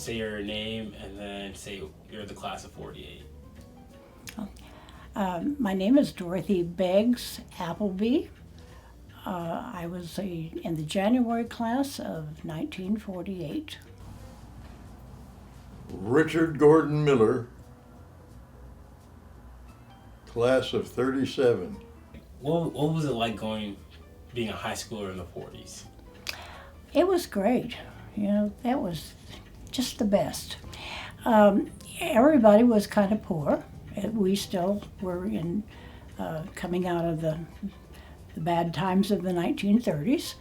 say your name and then say you're the class of 48. My name is Dorothy Beggs Appleby. I was in the January class of 1948. Richard Gordon Miller, class of 37. What was it like being a high schooler in the 40s? It was great. That was just the best. Everybody was kind of poor. We still were coming out of the bad times of the 1930s.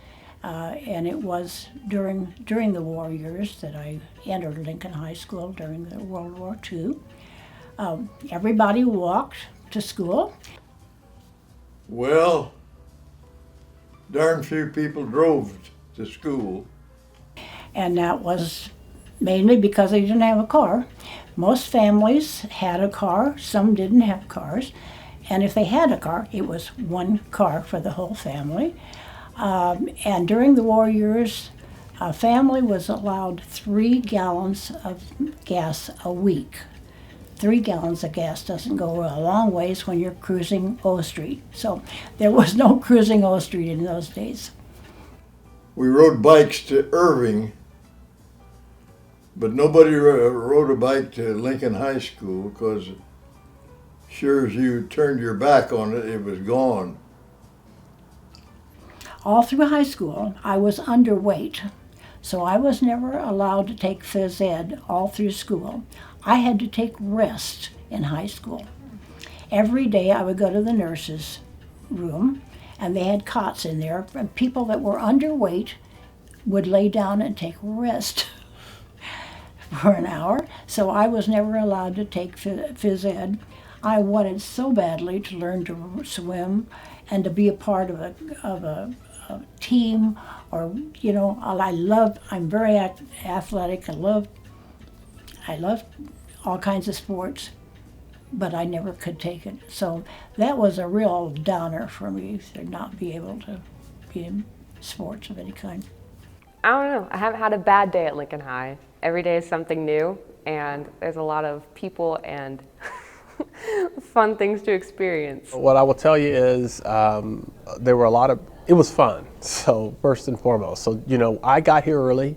And it was during the war years that I entered Lincoln High School during the World War II. Everybody walked to school. Well, darn few people drove to school. And that was mainly because they didn't have a car. Most families had a car, some didn't have cars. And if they had a car, it was one car for the whole family. And during the war years, a family was allowed 3 gallons of gas a week. 3 gallons of gas doesn't go a long ways when you're cruising O Street. So there was no cruising O Street in those days. We rode bikes to Irving, but nobody rode a bike to Lincoln High School because sure as you turned your back on it, it was gone. All through high school, I was underweight, so I was never allowed to take phys ed all through school. I had to take rest in high school. Every day I would go to the nurse's room, and they had cots in there, and people that were underweight would lay down and take rest for an hour, so I was never allowed to take phys ed. I wanted so badly to learn to swim and to be a part of a team, or I'm very athletic. I love all kinds of sports, but I never could take it. So that was a real downer for me to not be able to be in sports of any kind. I don't know. I haven't had a bad day at Lincoln High. Every day is something new, and there's a lot of people and fun things to experience. What I will tell you is there were it was fun, so first and foremost. So, I got here early.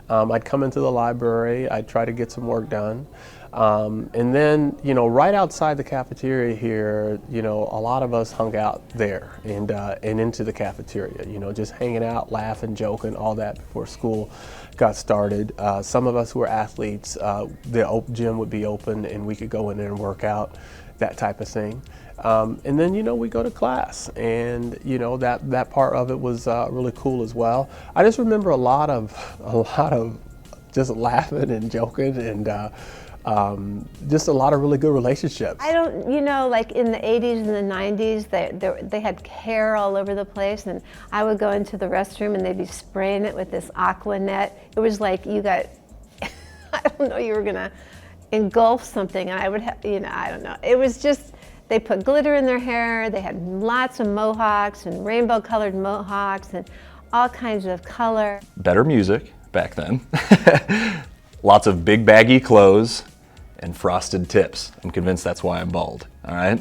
I'd come into the library, I'd try to get some work done. And then, right outside the cafeteria here, a lot of us hung out there and into the cafeteria, just hanging out, laughing, joking, all that before school got started. Some of us who were athletes, the gym would be open and we could go in there and work out, that type of thing. And then, we go to class, and, that part of it was really cool as well. I just remember a lot of just laughing and joking and just a lot of really good relationships. I don't, like in the 80s and the 90s, they had hair all over the place, and I would go into the restroom and they'd be spraying it with this aqua net. It was like you got, I don't know, you were gonna engulf something, and I would have, I don't know. It was just, they put glitter in their hair, they had lots of mohawks and rainbow colored mohawks and all kinds of color. Better music back then. Lots of big baggy clothes and frosted tips. I'm convinced that's why I'm bald, all right?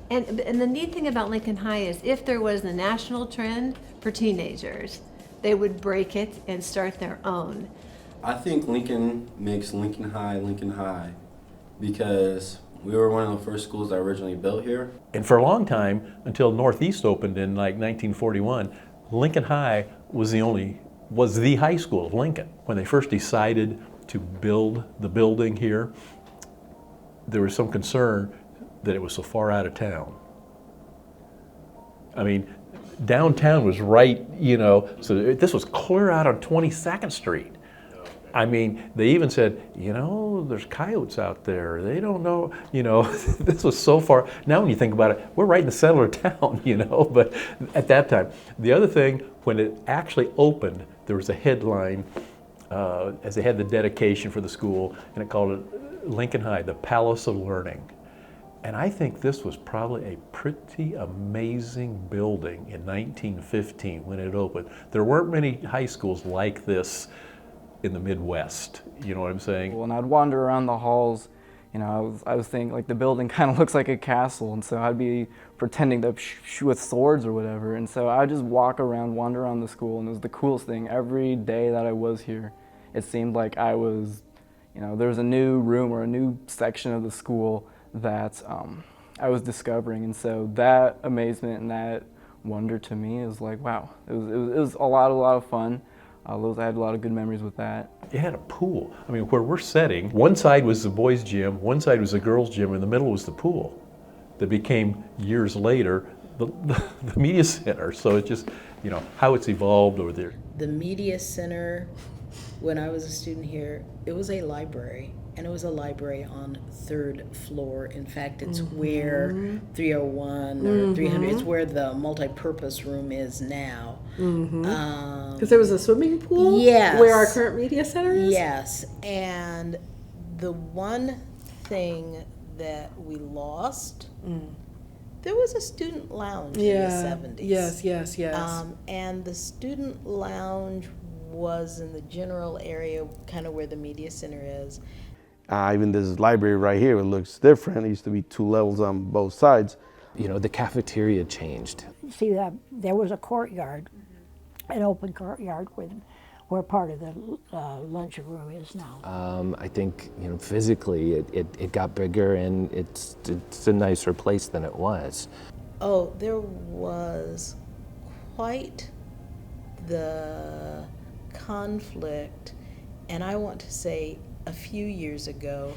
And the neat thing about Lincoln High is if there was a national trend for teenagers, they would break it and start their own. I think Lincoln makes Lincoln High because we were one of the first schools that originally built here. And for a long time, until Northeast opened in like 1941, Lincoln High was the high school of Lincoln. When they first decided to build the building here, there was some concern that it was so far out of town. I mean, downtown was right, so this was clear out on 22nd Street. I mean, they even said, there's coyotes out there. They don't know, this was so far. Now when you think about it, we're right in the center of town, but at that time. The other thing, when it actually opened, there was a headline as they had the dedication for the school, and it called it Lincoln High, the Palace of Learning. And I think this was probably a pretty amazing building in 1915 when it opened. There weren't many high schools like this in the Midwest. You know what I'm saying? When I'd wander around the halls, you know, I was thinking like the building kind of looks like a castle, and so I'd be pretending to shoot with swords or whatever, and so I'd just walk around, wander around the school, and it was the coolest thing. Every day that I was here, it seemed like I was, you know, there was a new room or a new section of the school that I was discovering, and so that amazement and that wonder to me is like, wow, it was a lot of fun. I had a lot of good memories with that. It had a pool. I mean, where we're sitting, one side was the boys' gym, one side was the girls' gym, and in the middle was the pool that became, years later, the media center. So it's just, you know, how it's evolved over there. The media center, when I was a student here, it was a library, and it was a library on 3rd floor. In fact, it's where 301 or 300, it's where the multi-purpose room is now. Because there was a swimming pool? Yes. Where our current media center is? Yes, and the one thing that we lost, there was a student lounge in the 70s. Yes. And the student lounge was in the general area, kind of where the media center is. Even this library right here, it looks different. It used to be 2 levels on both sides. You know, the cafeteria changed. See, there was a courtyard, an open courtyard where part of the lunchroom is now. I think, you know, physically it got bigger, and it's a nicer place than it was. Oh, there was quite the conflict, and I want to say a few years ago,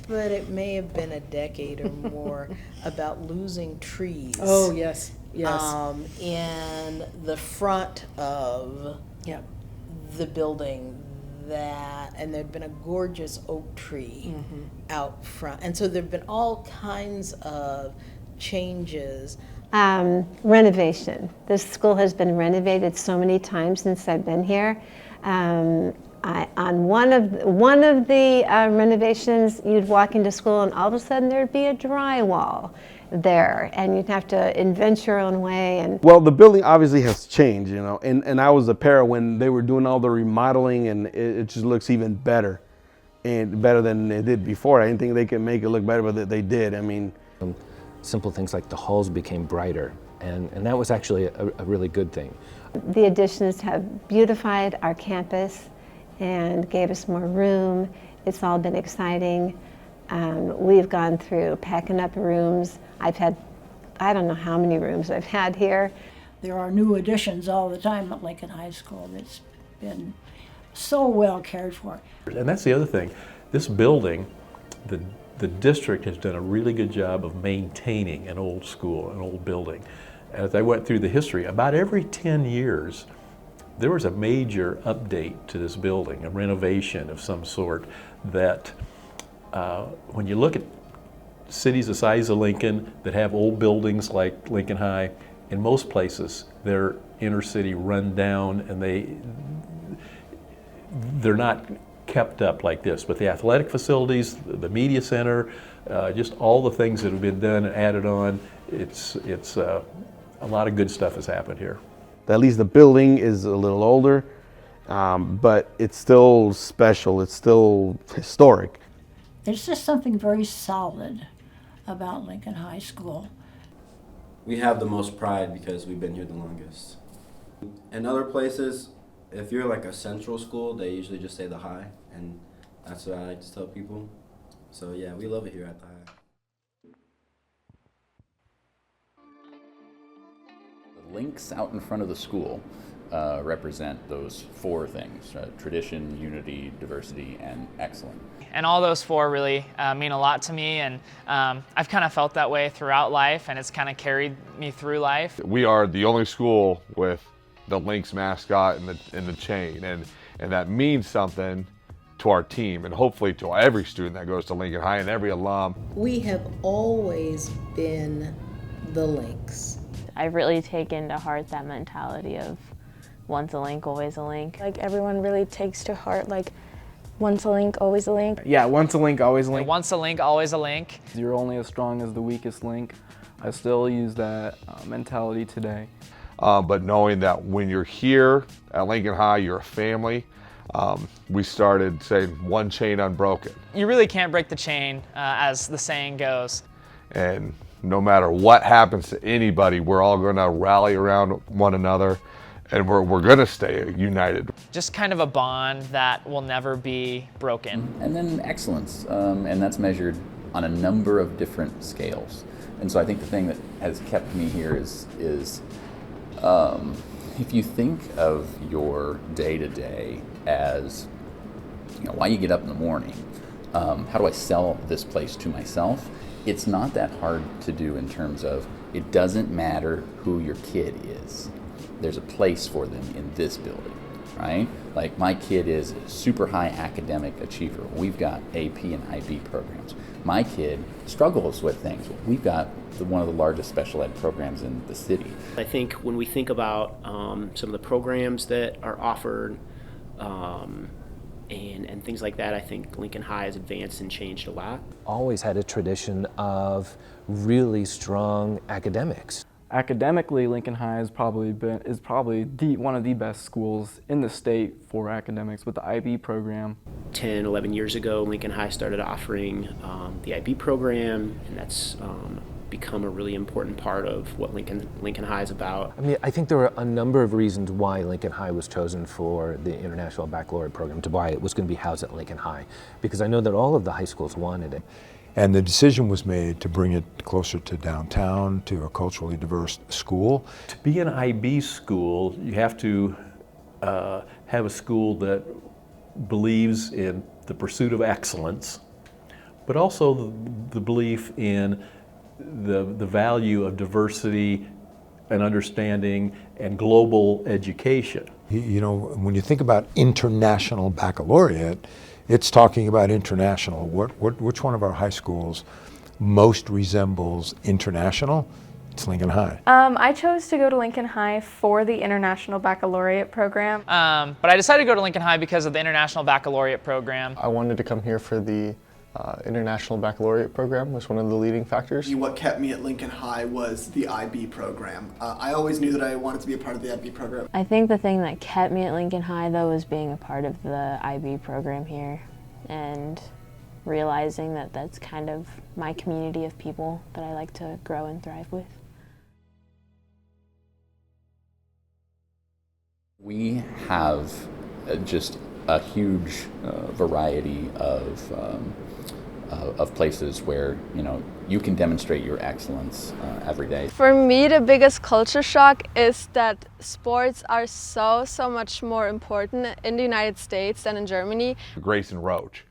but it may have been a decade or more, about losing trees. Oh, yes. In the front of the building, and there'd been a gorgeous oak tree out front. And so there've been all kinds of changes. Renovation. This school has been renovated so many times since I've been here. On one of the renovations, you'd walk into school and all of a sudden there'd be a drywall there, and you'd have to invent your own way. And well, the building obviously has changed, you know, and I was a parent when they were doing all the remodeling, and it just looks even better, and better than it did before. I didn't think they could make it look better, but they did. I mean, simple things like the halls became brighter, and that was actually a really good thing. The additions have beautified our campus and gave us more room. It's all been exciting. We've gone through packing up rooms. I've had, I don't know how many rooms I've had here. There are new additions all the time at Lincoln High School. That's been so well cared for. And that's the other thing. This building, the district has done a really good job of maintaining an old school, an old building. As I went through the history, about every 10 years, there was a major update to this building, a renovation of some sort that when you look at cities the size of Lincoln that have old buildings like Lincoln High, in most places they're inner city run down, and they're not kept up like this. But the athletic facilities, the media center, just all the things that have been done and added on, it's a lot of good stuff has happened here. At least the building is a little older, but it's still special. It's still historic. There's just something very solid about Lincoln High School. We have the most pride because we've been here the longest. In other places, if you're like a central school, they usually just say the High, and that's what I like to tell people. So yeah, we love it here at the High. Links out in front of the school represent those 4 things: tradition, unity, diversity, and excellence. And all those 4 really mean a lot to me, and I've kind of felt that way throughout life, and it's kind of carried me through life. We are the only school with the Lynx mascot and the chain, and that means something to our team, and hopefully to every student that goes to Lincoln High and every alum. We have always been the Lynx. I've really taken to heart that mentality of once a Link, always a Link. Like, everyone really takes to heart, like, once a Link, always a Link. Yeah, once a Link, always a Link. Once a Link, always a Link. You're only as strong as the weakest link. I still use that mentality today. But knowing that when you're here at Lincoln High, you're a family, we started saying one chain unbroken. You really can't break the chain, as the saying goes. And no matter what happens to anybody, we're all going to rally around one another, and we're going to stay united. Just kind of a bond that will never be broken. And then excellence, and that's measured on a number of different scales. And so I think the thing that has kept me here is if you think of your day-to-day as, why you get up in the morning, how do I sell this place to myself? It's not that hard to do in terms of it doesn't matter who your kid is. There's a place for them in this building, right? Like my kid is a super high academic achiever. We've got AP and IB programs. My kid struggles with things. We've got one of the largest special ed programs in the city. I think when we think about some of the programs that are offered and things like that, I think Lincoln High has advanced and changed a lot. Always had a tradition of really strong academics. Academically, Lincoln High is probably one of the best schools in the state for academics with the IB program. 10, 11 years ago, Lincoln High started offering the IB program, and that's become a really important part of what Lincoln High is about. I mean, I think there were a number of reasons why Lincoln High was chosen for the International Baccalaureate program, to why it was going to be housed at Lincoln High, because I know that all of the high schools wanted it. And the decision was made to bring it closer to downtown, to a culturally diverse school. To be an IB school, you have to have a school that believes in the pursuit of excellence, but also the belief in the value of diversity and understanding and global education. You know, when you think about international baccalaureate, it's talking about international. Which one of our high schools most resembles international? It's Lincoln High. I chose to go to Lincoln High for the International Baccalaureate program. But I decided to go to Lincoln High because of the International Baccalaureate program. I wanted to come here for the International Baccalaureate program, was one of the leading factors. What kept me at Lincoln High was the IB program. I always knew that I wanted to be a part of the IB program. I think the thing that kept me at Lincoln High, though, was being a part of the IB program here and realizing that that's kind of my community of people that I like to grow and thrive with. We have just a huge variety of places where you can demonstrate your excellence every day. For me, the biggest culture shock is that sports are so much more important in the United States than in Germany. Grayson Roach.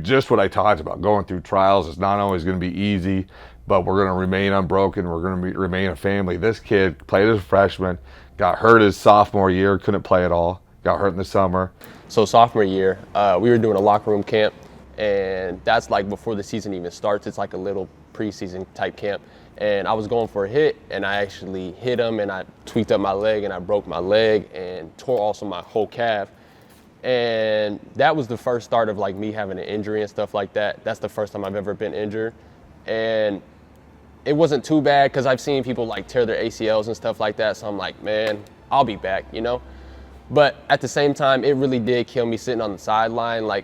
Just what I talked about, going through trials is not always going to be easy, but we're going to remain unbroken. We're going to remain a family. This kid played as a freshman, got hurt his sophomore year, couldn't play at all, got hurt in the summer. So sophomore year, we were doing a locker room camp, and that's like before the season even starts. It's like a little preseason type camp. And I was going for a hit, and I actually hit him, and I tweaked up my leg, and I broke my leg and tore also my whole calf. And that was the first start of like me having an injury and stuff like that. That's the first time I've ever been injured. And it wasn't too bad because I've seen people like tear their ACLs and stuff like that. So I'm like, man, I'll be back, But at the same time, it really did kill me sitting on the sideline, like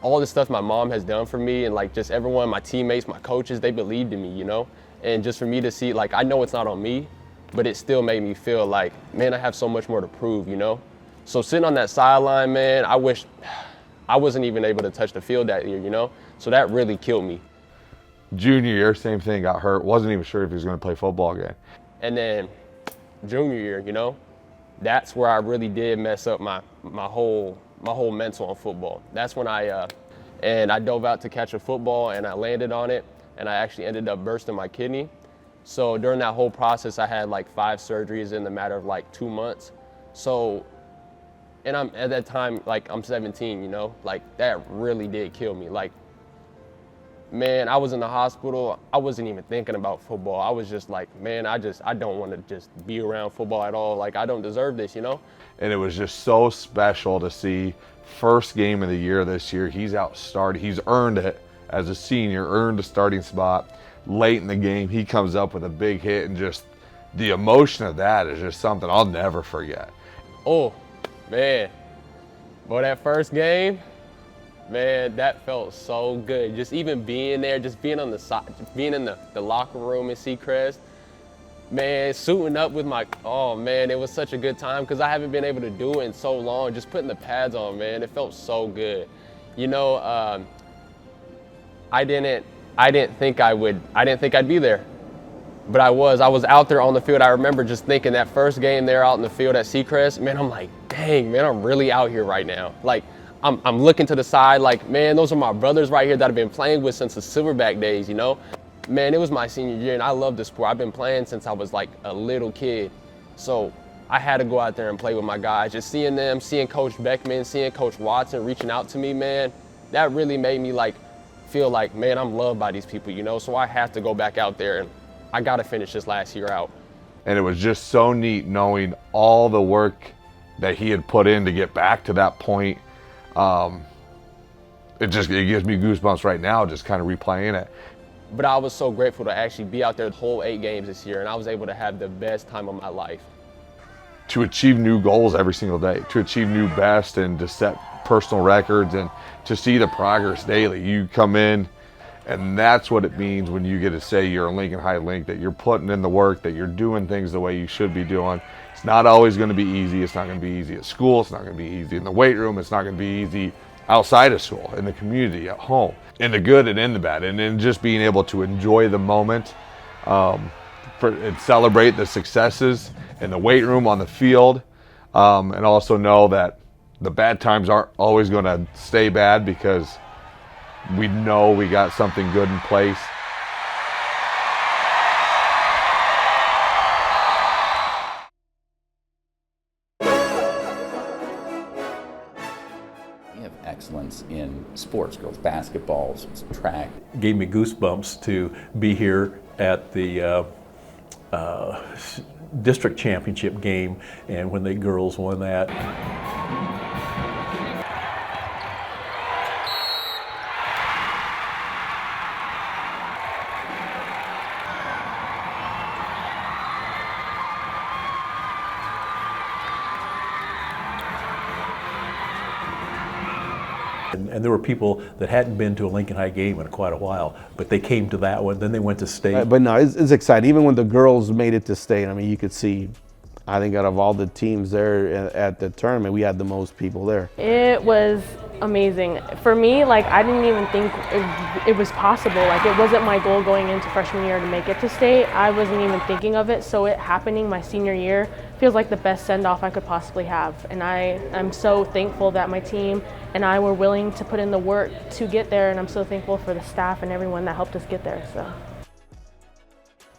all the stuff my mom has done for me, and like just everyone, my teammates, my coaches, they believed in me, And just for me to see, like, I know it's not on me, but it still made me feel like, man, I have so much more to prove, So sitting on that sideline, man, I wish I wasn't even able to touch the field that year, So that really killed me. Junior year, same thing, got hurt. Wasn't even sure if he was going to play football again. And then junior year, that's where I really did mess up my whole mental on football. That's when I dove out to catch a football, and I landed on it, and I actually ended up bursting my kidney. So during that whole process, I had like 5 surgeries in the matter of like 2 months. So, and I'm at that time, like I'm 17, like that really did kill me. Like, man, I was in the hospital. I wasn't even thinking about football. I was just like, man, I don't want to just be around football at all. Like, I don't deserve this, And it was just so special to see first game of the year this year. He's out started. He's earned it as a senior, earned a starting spot. Late in the game, he comes up with a big hit and just the emotion of that is just something I'll never forget. Oh, man. Boy, that first game, man, that felt so good. Just even being there, just being on the side, being in the locker room in Seacrest, man, suiting up with oh man, it was such a good time because I haven't been able to do it in so long. Just putting the pads on, man, it felt so good. You know, I didn't think I'd be there, but I was out there on the field. I remember just thinking that first game there out in the field at Seacrest, man, I'm like, dang, man, I'm really out here right now. Like, I'm looking to the side like, man, those are my brothers right here that I've been playing with since the Silverback days, you know? Man, it was my senior year and I love this sport. I've been playing since I was like a little kid. So I had to go out there and play with my guys. Just seeing them, seeing Coach Beckman, seeing Coach Watson reaching out to me, man, that really made me like feel like, man, I'm loved by these people, you know? So I have to go back out there and I got to finish this last year out. And it was just so neat knowing all the work that he had put in to get back to that point. It gives me goosebumps right now just kind of replaying it. But I was so grateful to actually be out there the whole 8 games this year, and I was able to have the best time of my life. To achieve new goals every single day, to achieve new best and to set personal records and to see the progress daily. You come in and that's what it means when you get to say you're a Lincoln High Link, that you're putting in the work, that you're doing things the way you should be doing. It's not always going to be easy. It's not going to be easy at school. It's not going to be easy in the weight room. It's not going to be easy outside of school, in the community, at home, in the good and in the bad. And then just being able to enjoy the moment and celebrate the successes in the weight room, on the field, and also know that the bad times aren't always going to stay bad because we know we got something good in place. We have excellence in sports, girls basketball, track. Gave me goosebumps to be here at the district championship game and when the girls won that. And there were people that hadn't been to a Lincoln High game in quite a while, but they came to that one, then they went to state. But no, it's exciting. Even when the girls made it to state, I mean, you could see, I think out of all the teams there at the tournament, we had the most people there. It was amazing. For me, like, I didn't even think it was possible. Like, it wasn't my goal going into freshman year to make it to state. I wasn't even thinking of it, so it happening my senior year feels like the best send-off I could possibly have. And I'm so thankful that my team and I were willing to put in the work to get there, and I'm so thankful for the staff and everyone that helped us get there. So.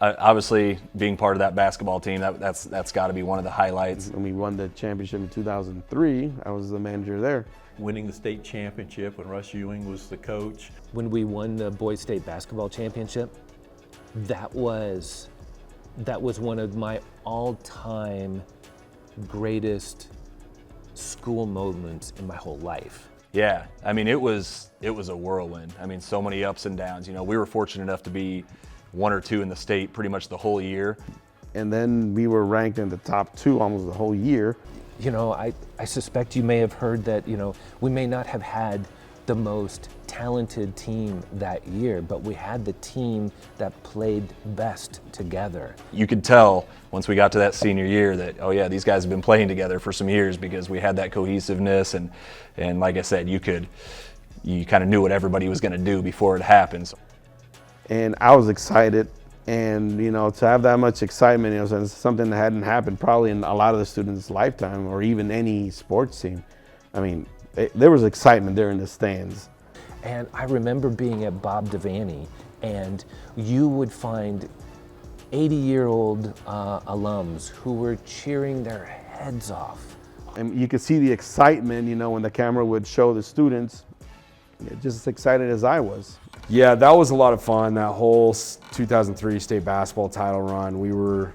Obviously, being part of that basketball team, that's got to be one of the highlights. When we won the championship in 2003, I was the manager there. Winning the state championship when Russ Ewing was the coach. When we won the boys state basketball championship, that was one of my all-time greatest school moments in my whole life. Yeah, I mean, it was a whirlwind. I mean, so many ups and downs. You know, we were fortunate enough to be 1 or 2 in the state pretty much the whole year. And then we were ranked in the top 2 almost the whole year. You know, I suspect you may have heard that, you know, we may not have had the most talented team that year, but we had the team that played best together. You could tell once we got to that senior year that, oh yeah, these guys have been playing together for some years because we had that cohesiveness and like I said, you kind of knew what everybody was going to do before it happens. And I was excited, and you know, to have that much excitement, you know, it's something that hadn't happened probably in a lot of the students' lifetime or even any sports team. I mean, there was excitement there in the stands. And I remember being at Bob Devaney, and you would find 80-year-old alums who were cheering their heads off. And you could see the excitement, you know, when the camera would show the students, just as excited as I was. Yeah, that was a lot of fun, that whole 2003 state basketball title run. We were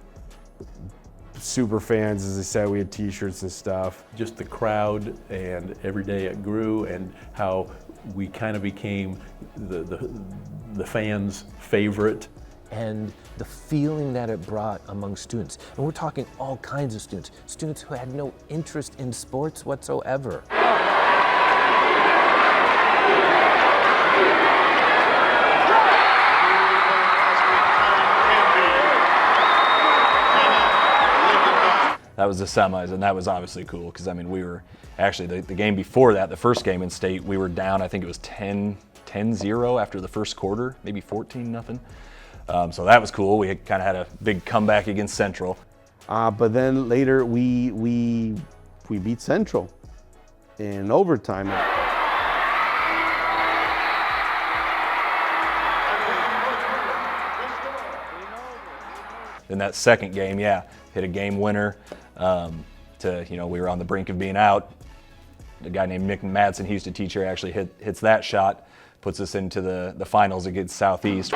super fans, as I said, we had t-shirts and stuff. Just the crowd, and every day it grew, and how we kind of became the fans' favorite, and the feeling that it brought among students. And we're talking all kinds of students, students who had no interest in sports whatsoever. That was the semis, and that was obviously cool because, I mean, we were actually, the game before that, the first game in state, we were down, I think it was 10-0 after the first quarter, maybe 14-0. So that was cool. We kind of had a big comeback against Central. But then later we beat Central in overtime. In that second game, yeah, hit a game winner. We were on the brink of being out. A guy named Nick Madsen, he used to teach here, actually hits that shot, puts us into the finals against Southeast.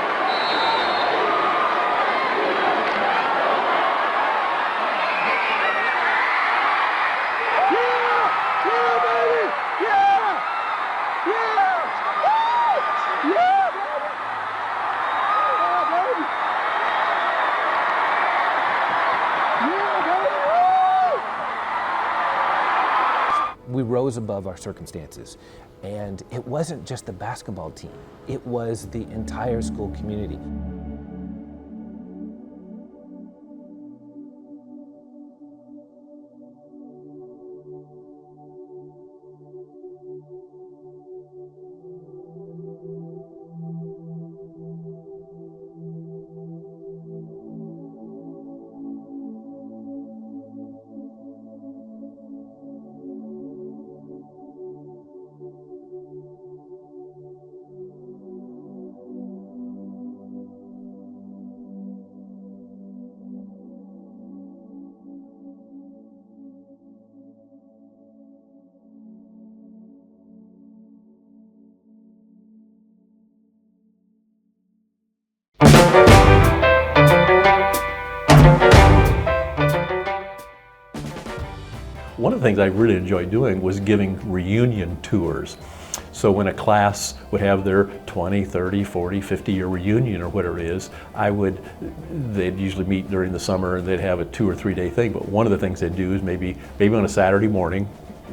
We rose above our circumstances, and it wasn't just the basketball team, it was the entire school community. One of the things I really enjoyed doing was giving reunion tours. So when a class would have their 20, 30, 40, 50-year reunion or whatever it is, they'd usually meet during the summer and they'd have a 2 or 3 day thing. But one of the things they'd do is maybe on a Saturday morning,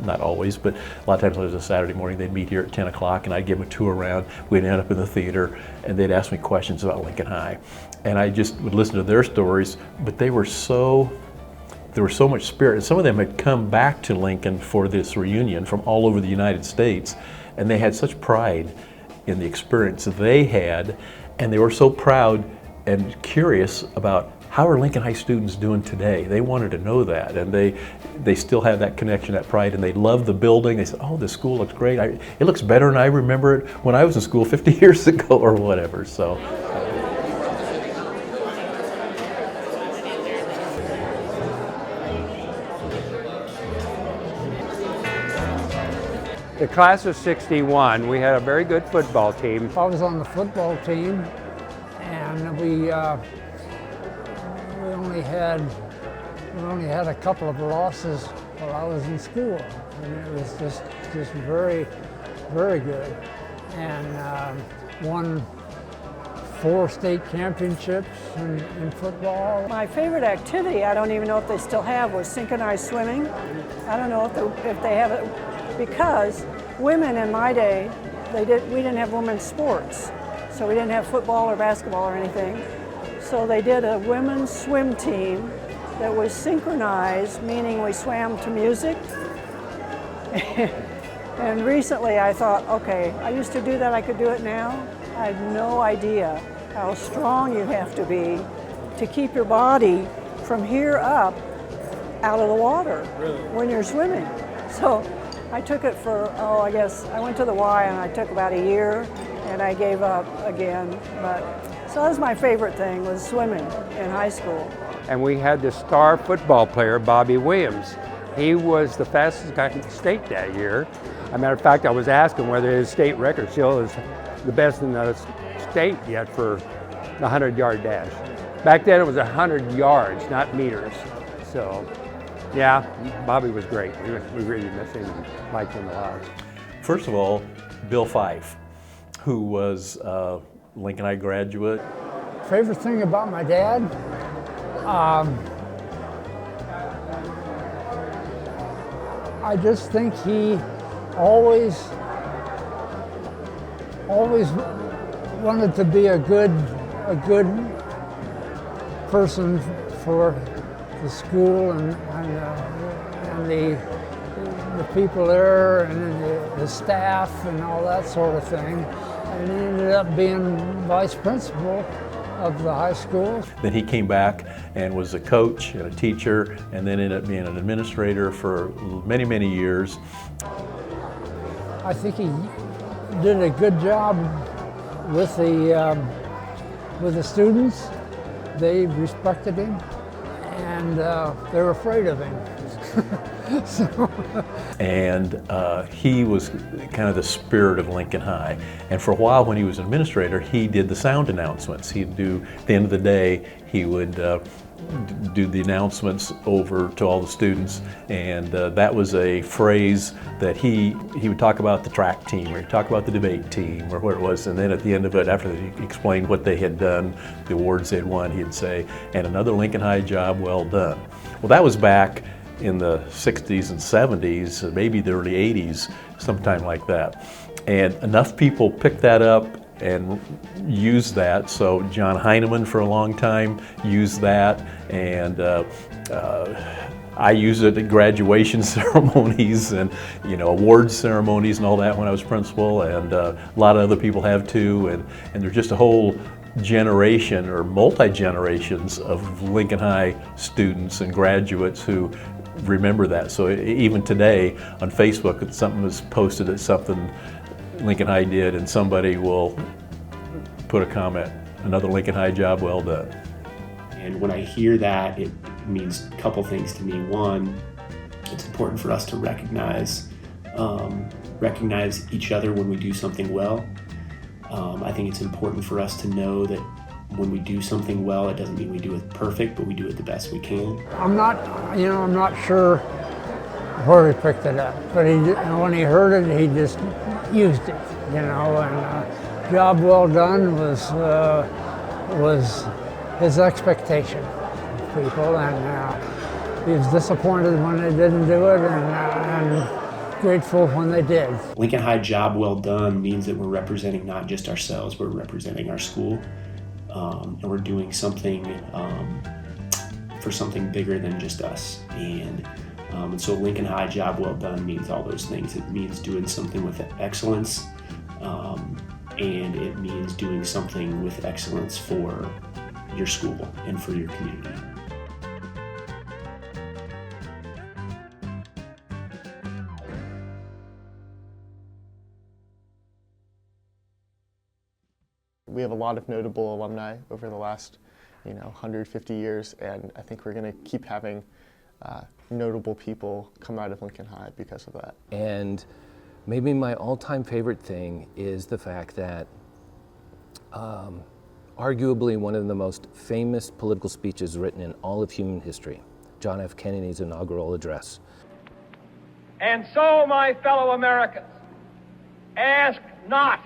not always, but a lot of times it was a Saturday morning, they'd meet here at 10 o'clock and I'd give them a tour around. We'd end up in the theater and they'd ask me questions about Lincoln High. And I just would listen to their stories, but there was so much spirit. And some of them had come back to Lincoln for this reunion from all over the United States, and they had such pride in the experience they had, and they were so proud and curious about how are Lincoln High students doing today. They wanted to know that, and they still have that connection, that pride, and they love the building. They said, oh, this school looks great. It looks better than I remember it when I was in school 50 years ago or whatever. So. The class of '61, we had a very good football team. I was on the football team, and we only had a couple of losses while I was in school, and it was just very, very good. And won 4 state championships in football. My favorite activity, I don't even know if they still have, was synchronized swimming. I don't know if they have it, because women in my day, we didn't have women's sports. So we didn't have football or basketball or anything. So they did a women's swim team that was synchronized, meaning we swam to music. And recently I thought, okay, I used to do that, I could do it now. I had no idea how strong you have to be to keep your body from here up out of the water when you're swimming. So I took it for, I guess, I went to the Y and I took about a year and I gave up again. So that was my favorite thing, was swimming in high school. And we had the star football player, Bobby Williams. He was the fastest guy in the state that year. As a matter of fact, I was asking whether his state record still is the best in the state yet for the 100-yard dash. Back then it was 100 yards, not meters. So, yeah, Bobby was great. We really miss him and liked him a lot. First of all, Bill Fife, who was a Lincoln High graduate, Favorite thing about my dad? I just think he always wanted to be a good person for the school and the people there and the staff and all that sort of thing. And he ended up being vice principal of the high school. Then he came back and was a coach and a teacher, and then ended up being an administrator for many, many years. I think he did a good job with the students. They respected him, and they were afraid of him. And he was kind of the spirit of Lincoln High. And for a while when he was administrator, he did the sound announcements. He'd do, at the end of the day, he would do the announcements over to all the students. And that was a phrase that he would talk about the track team, or he'd talk about the debate team, or what it was. And then at the end of it, after he explained what they had done, the awards they'd won, he'd say, "And another Lincoln High job well done." Well, that was back in the 60s and 70s, maybe the early 80s, sometime like that. And enough people picked that up and used that. So John Heineman for a long time used that, and I used it at graduation ceremonies and awards ceremonies and all that when I was principal, and a lot of other people have too. And there's just a whole generation or multi-generations of Lincoln High students and graduates who remember that. So even today on Facebook, if something was posted at something Lincoln High did, and somebody will put a comment, "Another Lincoln High job well done." And when I hear that, it means a couple things to me. One, it's important for us to recognize each other when we do something well. I think it's important for us to know that when we do something well, it doesn't mean we do it perfect, but we do it the best we can. I'm not sure where he picked it up, but when he heard it, he just used it, and job well done was his expectation of people, and he was disappointed when they didn't do it, and grateful when they did. Lincoln High job well done means that we're representing not just ourselves, we're representing our school, and we're doing something for something bigger than just us. And so Lincoln High job well done means all those things. It means doing something with excellence, and it means doing something with excellence for your school and for your community. We have a lot of notable alumni over the last 150 years, and I think we're going to keep having notable people come out of Lincoln High because of that. And maybe my all-time favorite thing is the fact that arguably one of the most famous political speeches written in all of human history, John F. Kennedy's inaugural address. And so, my fellow Americans, ask not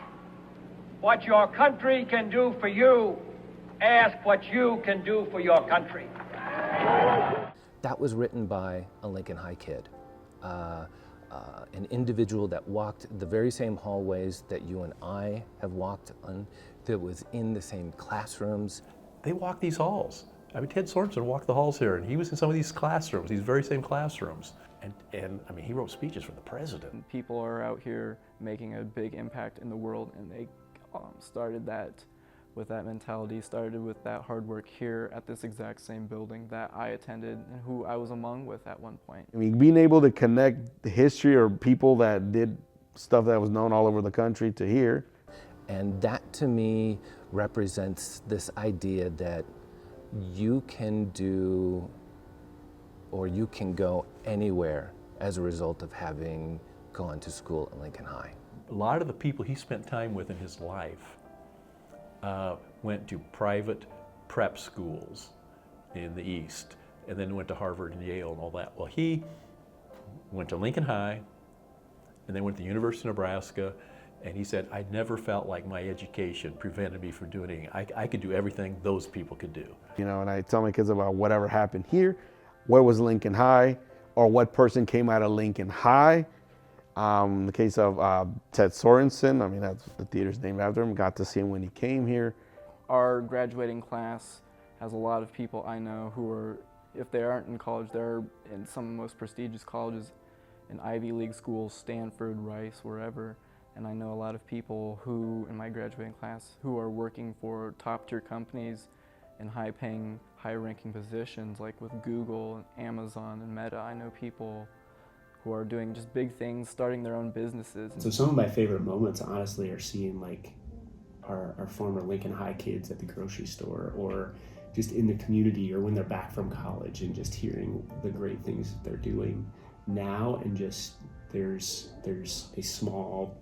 what your country can do for you, ask what you can do for your country. That was written by a Lincoln High kid, an individual that walked the very same hallways that you and I have walked on, that was in the same classrooms. They walked these halls. I mean, Ted Sorensen walked the halls here, and he was in some of these classrooms, these very same classrooms. And I mean, he wrote speeches for the president. People are out here making a big impact in the world, and they started that with that mentality, started with that hard work here at this exact same building that I attended and who I was among with at one point. I mean, being able to connect the history or people that did stuff that was known all over the country to here. And that to me represents this idea that you can do or you can go anywhere as a result of having gone to school at Lincoln High. A lot of the people he spent time with in his life went to private prep schools in the East, and then went to Harvard and Yale and all that. Well, he went to Lincoln High, and then went to the University of Nebraska, And he said, I never felt like my education prevented me from doing anything. I could do everything those people could do. You know, and I tell my kids about whatever happened here, where was Lincoln High, or what person came out of Lincoln High. In the case of Ted Sorensen, I mean, that's the theater's named after him, got to see him when he came here. Our graduating class has a lot of people I know who are, if they aren't in college, they're in some of the most prestigious colleges in Ivy League schools, Stanford, Rice, wherever. And I know a lot of people who, in my graduating class, who are working for top-tier companies in high-paying, high-ranking positions, like with Google and Amazon and Meta. I know people who are doing just big things, starting their own businesses. So some of my favorite moments, honestly, are seeing like our former Lincoln High kids at the grocery store, or just in the community, or when they're back from college, and just hearing the great things that they're doing now, and just there's a small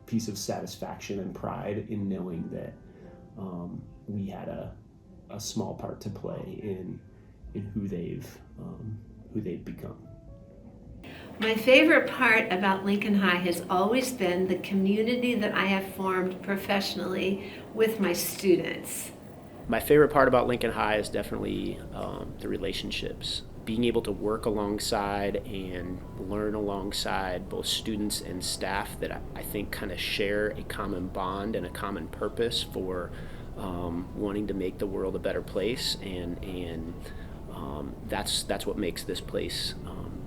piece of satisfaction and pride in knowing that we had a small part to play in who they've become. My favorite part about Lincoln High has always been the community that I have formed professionally with my students. My favorite part about Lincoln High is definitely the relationships. Being able to work alongside and learn alongside both students and staff that I think kind of share a common bond and a common purpose for wanting to make the world a better place, and that's what makes this place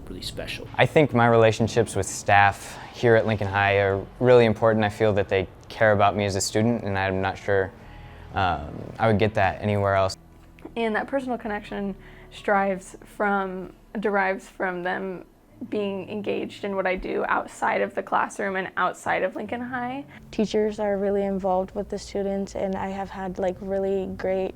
really special. I think my relationships with staff here at Lincoln High are really important. I feel that they care about me as a student, and I'm not sure I would get that anywhere else. And that personal connection derives from them being engaged in what I do outside of the classroom and outside of Lincoln High. Teachers are really involved with the students, and I have had like really great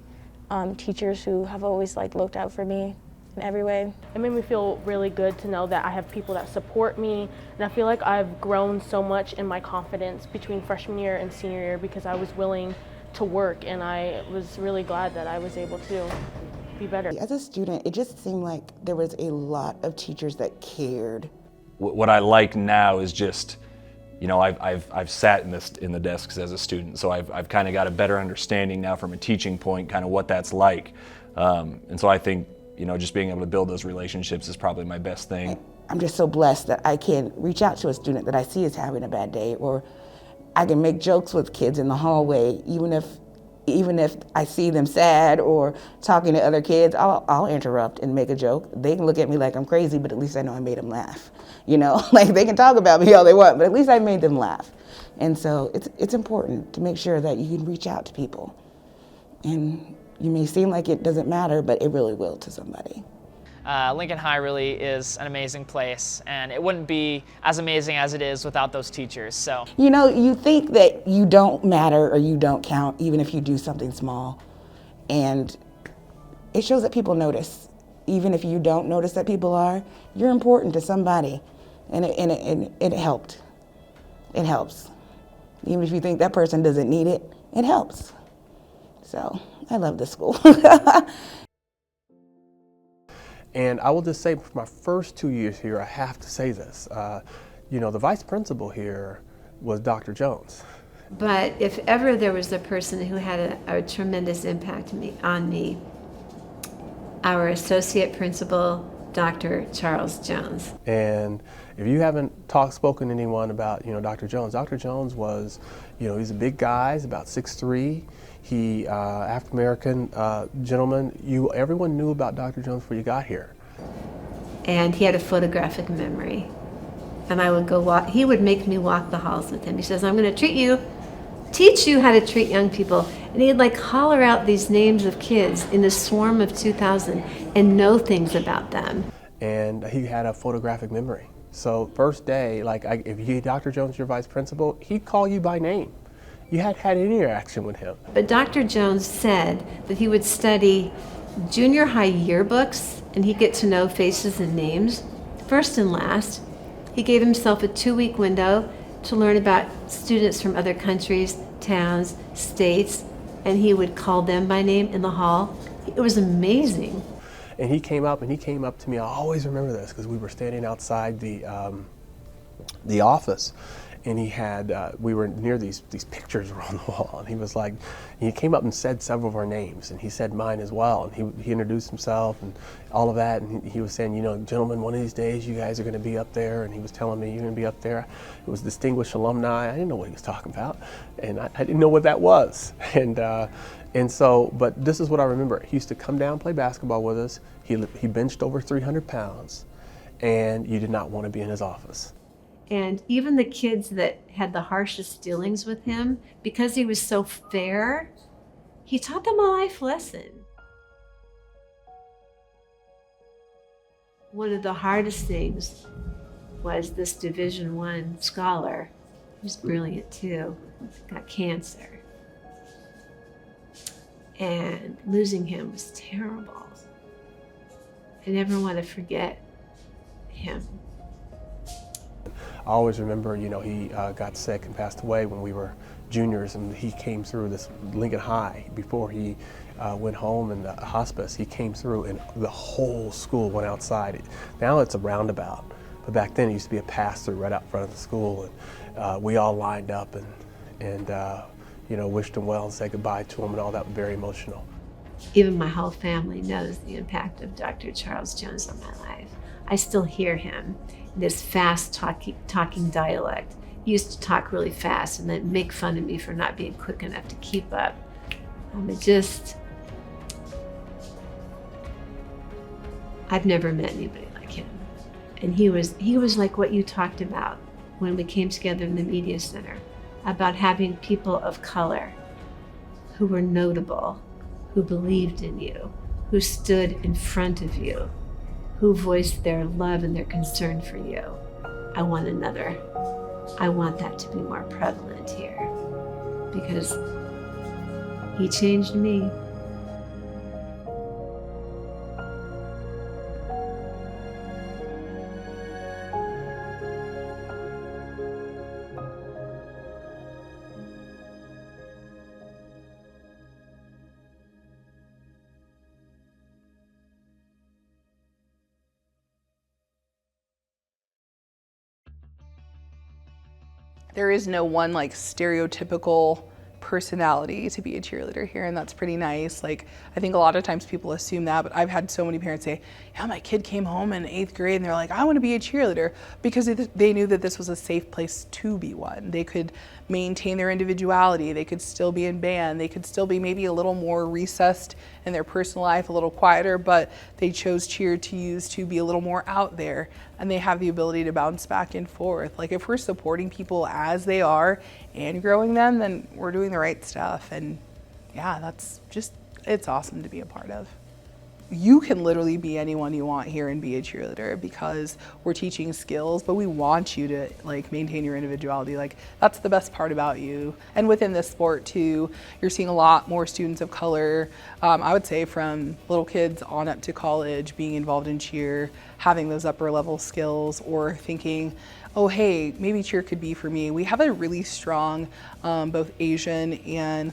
teachers who have always like looked out for me in every way. It made me feel really good to know that I have people that support me, and I feel like I've grown so much in my confidence between freshman year and senior year because I was willing to work, and I was really glad that I was able to be better. As a student, it just seemed like there was a lot of teachers that cared. What I like now is just, you know, I've sat in the desks as a student, so I've kind of got a better understanding now from a teaching point, kind of what that's like, and so I think, you know, just being able to build those relationships is probably my best thing. I'm just so blessed that I can reach out to a student that I see is having a bad day, or I can make jokes with kids in the hallway, even if I see them sad or talking to other kids, I'll interrupt and make a joke. They can look at me like I'm crazy, but at least I know I made them laugh. You know, like they can talk about me all they want, but at least I made them laugh. And so it's important to make sure that you can reach out to people. And you may seem like it doesn't matter, but it really will to somebody. Lincoln High really is an amazing place, and it wouldn't be as amazing as it is without those teachers. So, you know, you think that you don't matter or you don't count even if you do something small, and it shows that people notice. Even if you don't notice that people are, you're important to somebody, and it helped. It helps. Even if you think that person doesn't need it, it helps. So I love this school. And I will just say, for my first 2 years here, I have to say this. You know, the vice principal here was Dr. Jones. But if ever there was a person who had a tremendous impact on me, our associate principal, Dr. Charles Jones. And if you haven't spoken to anyone about, you know, Dr. Jones was, you know, he's a big guy, he's about 6'3". He, African-American gentleman. Everyone knew about Dr. Jones before you got here. And he had a photographic memory. And I would go walk, he would make me walk the halls with him. He says, I'm going to teach you how to treat young people. And he'd like holler out these names of kids in the swarm of 2,000 and know things about them. And he had a photographic memory. So first day, like if Dr. Jones, your vice principal, he'd call you by name. You hadn't had any interaction with him. But Dr. Jones said that he would study junior high yearbooks and he'd get to know faces and names, first and last. He gave himself a 2-week window to learn about students from other countries, towns, states, and he would call them by name in the hall. It was amazing. And he came up to me, I always remember this, because we were standing outside the office. and he had, we were near these pictures were on the wall, and he was like, he came up and said several of our names, and he said mine as well, and he introduced himself and all of that, and he was saying, you know, gentlemen, one of these days you guys are going to be up there, and he was telling me you're going to be up there. It was distinguished alumni. I didn't know what he was talking about, and I didn't know what that was, and so, but this is what I remember. He used to come down and play basketball with us. He benched over 300 pounds, and you did not want to be in his office. And even the kids that had the harshest dealings with him, because he was so fair, he taught them a life lesson. One of the hardest things was this Division I scholar, who's brilliant too, got cancer. And losing him was terrible. I never want to forget him. I always remember, you know, he got sick and passed away when we were juniors, and he came through this Lincoln High before he went home in the hospice. He came through and the whole school went outside. Now it's a roundabout, but back then it used to be a pass-through right out front of the school, and we all lined up and you know, wished him well and said goodbye to him, and all that was very emotional. Even my whole family knows the impact of Dr. Charles Jones on my life. I still hear him in this fast talking dialect. He used to talk really fast and then make fun of me for not being quick enough to keep up. I've never met anybody like him. And he was like what you talked about when we came together in the media center, about having people of color who were notable, who believed in you, who stood in front of you, who voiced their love and their concern for you. I want that to be more prevalent here, because he changed me. There is no one like stereotypical personality to be a cheerleader here, and that's pretty nice. Like, I think a lot of times people assume that, but I've had so many parents say, yeah, my kid came home in 8th grade and they're like, I want to be a cheerleader, because they knew that this was a safe place to be one. They could maintain their individuality, they could still be in band, they could still be maybe a little more recessed in their personal life, a little quieter, but they chose cheer to be a little more out there, and they have the ability to bounce back and forth. Like, if we're supporting people as they are and growing them, then we're doing the right stuff. And yeah, it's awesome to be a part of. You can literally be anyone you want here and be a cheerleader, because we're teaching skills, but we want you to like maintain your individuality. Like, that's the best part about you. And within this sport too, you're seeing a lot more students of color. I would say from little kids on up to college, being involved in cheer, having those upper level skills, or thinking, oh, hey, maybe cheer could be for me. We have a really strong both Asian and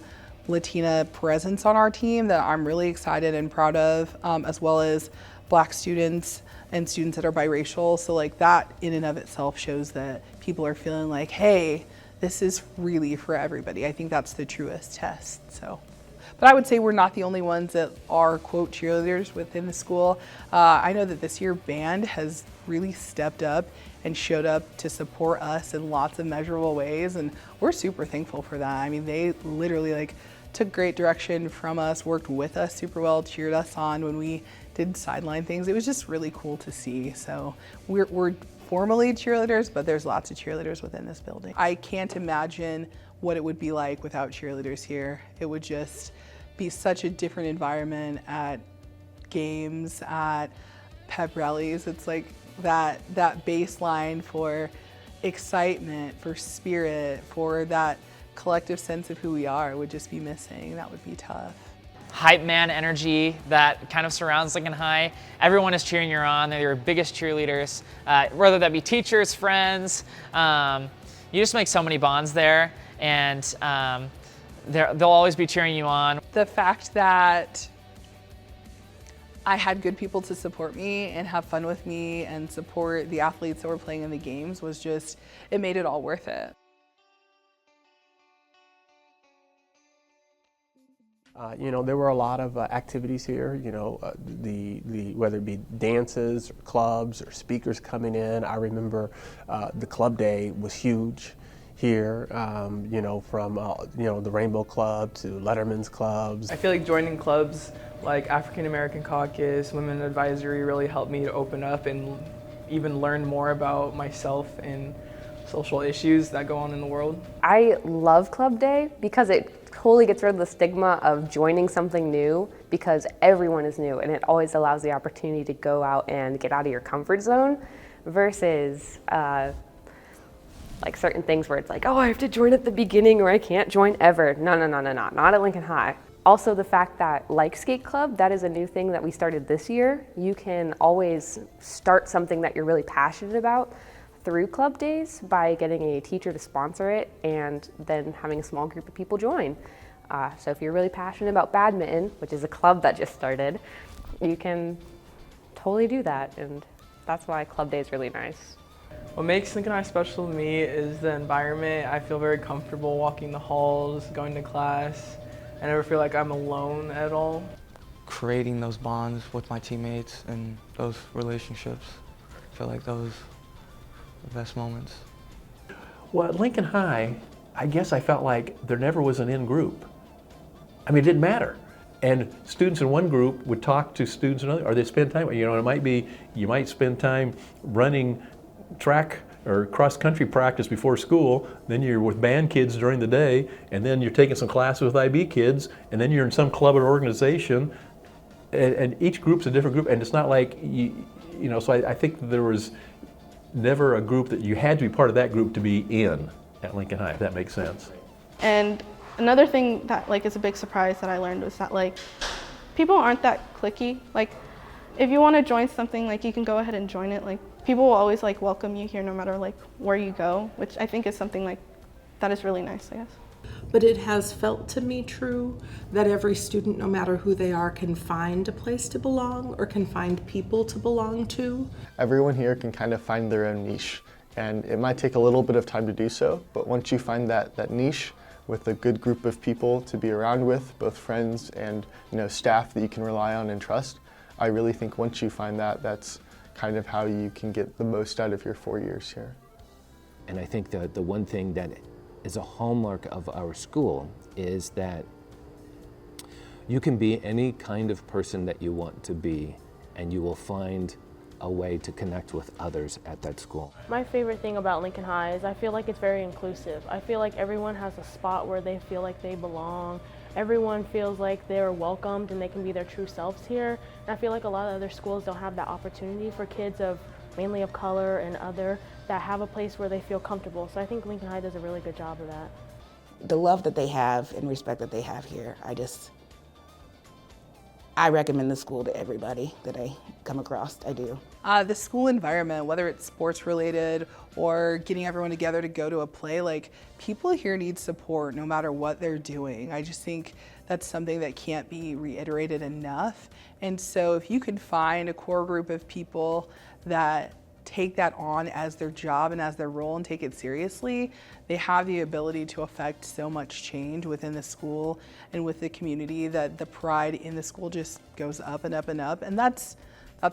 Latina presence on our team that I'm really excited and proud of, as well as Black students and students that are biracial. So like, that in and of itself shows that people are feeling like, hey, this is really for everybody. I think that's the truest test. So, but I would say we're not the only ones that are, quote, cheerleaders within the school. I know that this year band has really stepped up and showed up to support us in lots of measurable ways, and we're super thankful for that. I mean, they literally like took great direction from us, worked with us super well, cheered us on when we did sideline things. It was just really cool to see. So we're formally cheerleaders, but there's lots of cheerleaders within this building. I can't imagine what it would be like without cheerleaders here. It would just be such a different environment at games, at pep rallies. It's like that baseline for excitement, for spirit, for that collective sense of who we are would just be missing. That would be tough. Hype man energy that kind of surrounds Lincoln High. Everyone is cheering you on. They're your biggest cheerleaders, whether that be teachers, friends. You just make so many bonds there, and they'll always be cheering you on. The fact that I had good people to support me and have fun with me and support the athletes that were playing in the games was just, it made it all worth it. You know, there were a lot of activities here, you know, whether it be dances or clubs or speakers coming in. I remember the club day was huge here, you know, from, you know, the Rainbow Club to Letterman's clubs. I feel like joining clubs like African American Caucus, Women Advisory really helped me to open up and even learn more about myself and social issues that go on in the world. I love Club Day because it totally gets rid of the stigma of joining something new, because everyone is new and it always allows the opportunity to go out and get out of your comfort zone versus like certain things where it's like, oh, I have to join at the beginning or I can't join ever. No, not at Lincoln High. Also the fact that like Skate Club, that is a new thing that we started this year. You can always start something that you're really passionate about through club days by getting a teacher to sponsor it and then having a small group of people join. So if you're really passionate about badminton, which is a club that just started, you can totally do that, and that's why club day is really nice. What makes Lincoln High special to me is the environment. I feel very comfortable walking the halls, going to class. I never feel like I'm alone at all. Creating those bonds with my teammates and those relationships, I feel like those are the best moments. Well, at Lincoln High, I guess I felt like there never was an in group. I mean, it didn't matter. And students in one group would talk to students in another, or they spend time, you know, it might be, you might spend time running track or cross-country practice before school, then you're with band kids during the day, and then you're taking some classes with IB kids, and then you're in some club or organization, and each group's a different group, and it's not like, you know, so I think there was never a group that you had to be part of that group to be in at Lincoln High, if that makes sense. And another thing that like is a big surprise that I learned was that like people aren't that cliquey. Like if you want to join something, like you can go ahead and join it. Like people will always like welcome you here no matter like where you go, which I think is something like that is really nice, I guess. But it has felt to me true that every student, no matter who they are, can find a place to belong or can find people to belong to. Everyone here can kind of find their own niche, and it might take a little bit of time to do so, but once you find that niche with a good group of people to be around with, both friends and staff that you can rely on and trust, I really think once you find that, that's kind of how you can get the most out of your 4 years here. And I think the one thing that is a hallmark of our school is that you can be any kind of person that you want to be, and you will find a way to connect with others at that school. My favorite thing about Lincoln High is I feel like it's very inclusive. I feel like everyone has a spot where they feel like they belong. Everyone feels like they're welcomed and they can be their true selves here. And I feel like a lot of other schools don't have that opportunity for kids mainly of color and other that have a place where they feel comfortable. So I think Lincoln High does a really good job of that. The love that they have and respect that they have here, I recommend the school to everybody that I come across, I do. The school environment, whether it's sports related or getting everyone together to go to a play, like people here need support no matter what they're doing. I just think that's something that can't be reiterated enough. And so if you can find a core group of people that take that on as their job and as their role and take it seriously, they have the ability to affect so much change within the school and with the community that the pride in the school just goes up and up and up. And that's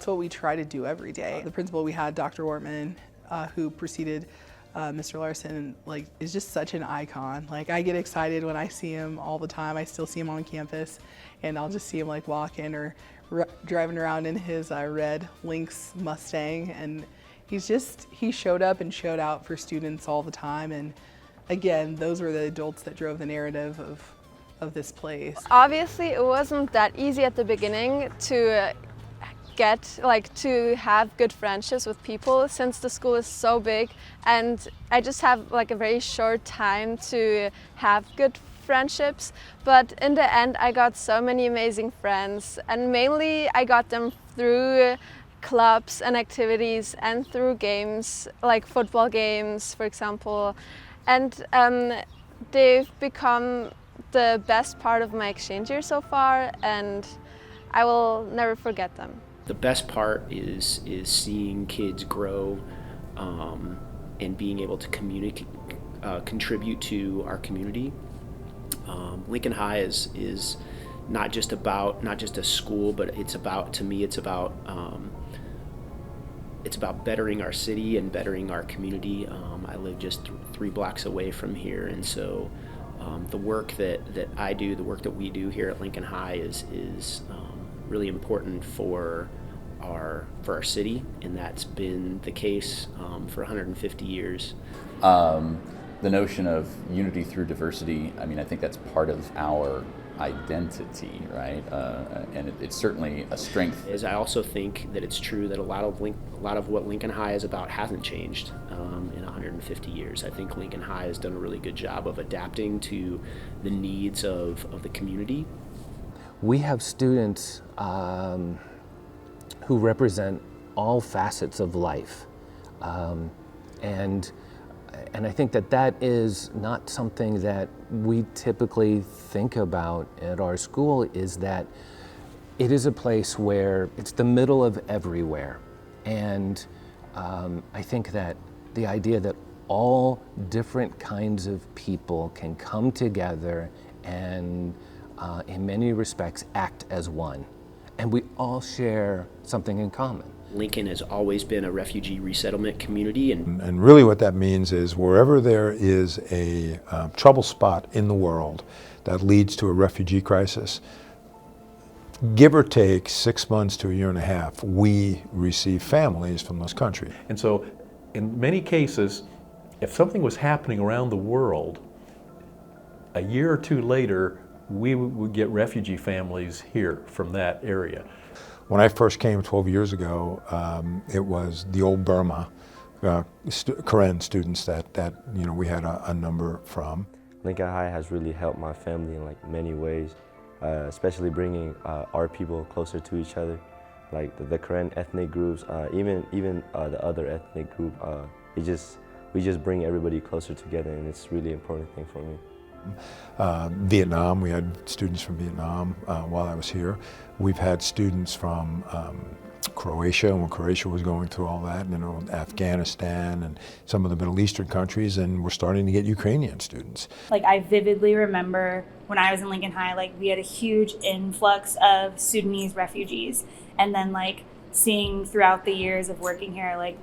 what we try to do every day. The principal we had, Dr. Wortman, who preceded Mr. Larson, is just such an icon. I get excited when I see him all the time. I still see him on campus, and I'll just see him walking or driving around in his red Lynx Mustang, and he showed up and showed out for students all the time. And again, those were the adults that drove the narrative of this place. Obviously, it wasn't that easy at the beginning to to have good friendships with people, since the school is so big, and I just have a very short time to have good friendships. But in the end, I got so many amazing friends, and mainly I got them through clubs and activities and through games, like football games, for example. And they've become the best part of my exchange year so far, and I will never forget them. The best part is seeing kids grow and being able to contribute to our community. Lincoln High is not just a school, but it's about, to me, it's about bettering our city and bettering our community. I live just 3 blocks away from here, and so the work that I do, the work that we do here at Lincoln High is really important for our city, and that's been the case for 150 years. The notion of unity through diversity, I mean, I think that's part of our identity, right? And it's certainly a strength. As I also think that it's true that a lot of what Lincoln High is about hasn't changed in 150 years. I think Lincoln High has done a really good job of adapting to the needs of the community. We have students who represent all facets of life, and I think that is not something that we typically think about at our school, is that it is a place where it's the middle of everywhere. And I think that the idea that all different kinds of people can come together and in many respects act as one. And we all share something in common. Lincoln has always been a refugee resettlement community. And really what that means is wherever there is a trouble spot in the world that leads to a refugee crisis, give or take 6 months to a year and a half, we receive families from those countries. And so in many cases, if something was happening around the world, a year or 2 later, we would get refugee families here from that area. When I first came 12 years ago, it was the old Burma Karen students that we had a number from. Lincoln High has really helped my family in like many ways, especially bringing our people closer to each other, like the Karen ethnic groups, even the other ethnic group. We just bring everybody closer together, and it's a really important thing for me. Vietnam, we had students from Vietnam while I was here. We've had students from Croatia, when Croatia was going through all that, Afghanistan and some of the Middle Eastern countries, and we're starting to get Ukrainian students. Like, I vividly remember when I was in Lincoln High, like, we had a huge influx of Sudanese refugees, and then like seeing throughout the years of working here, like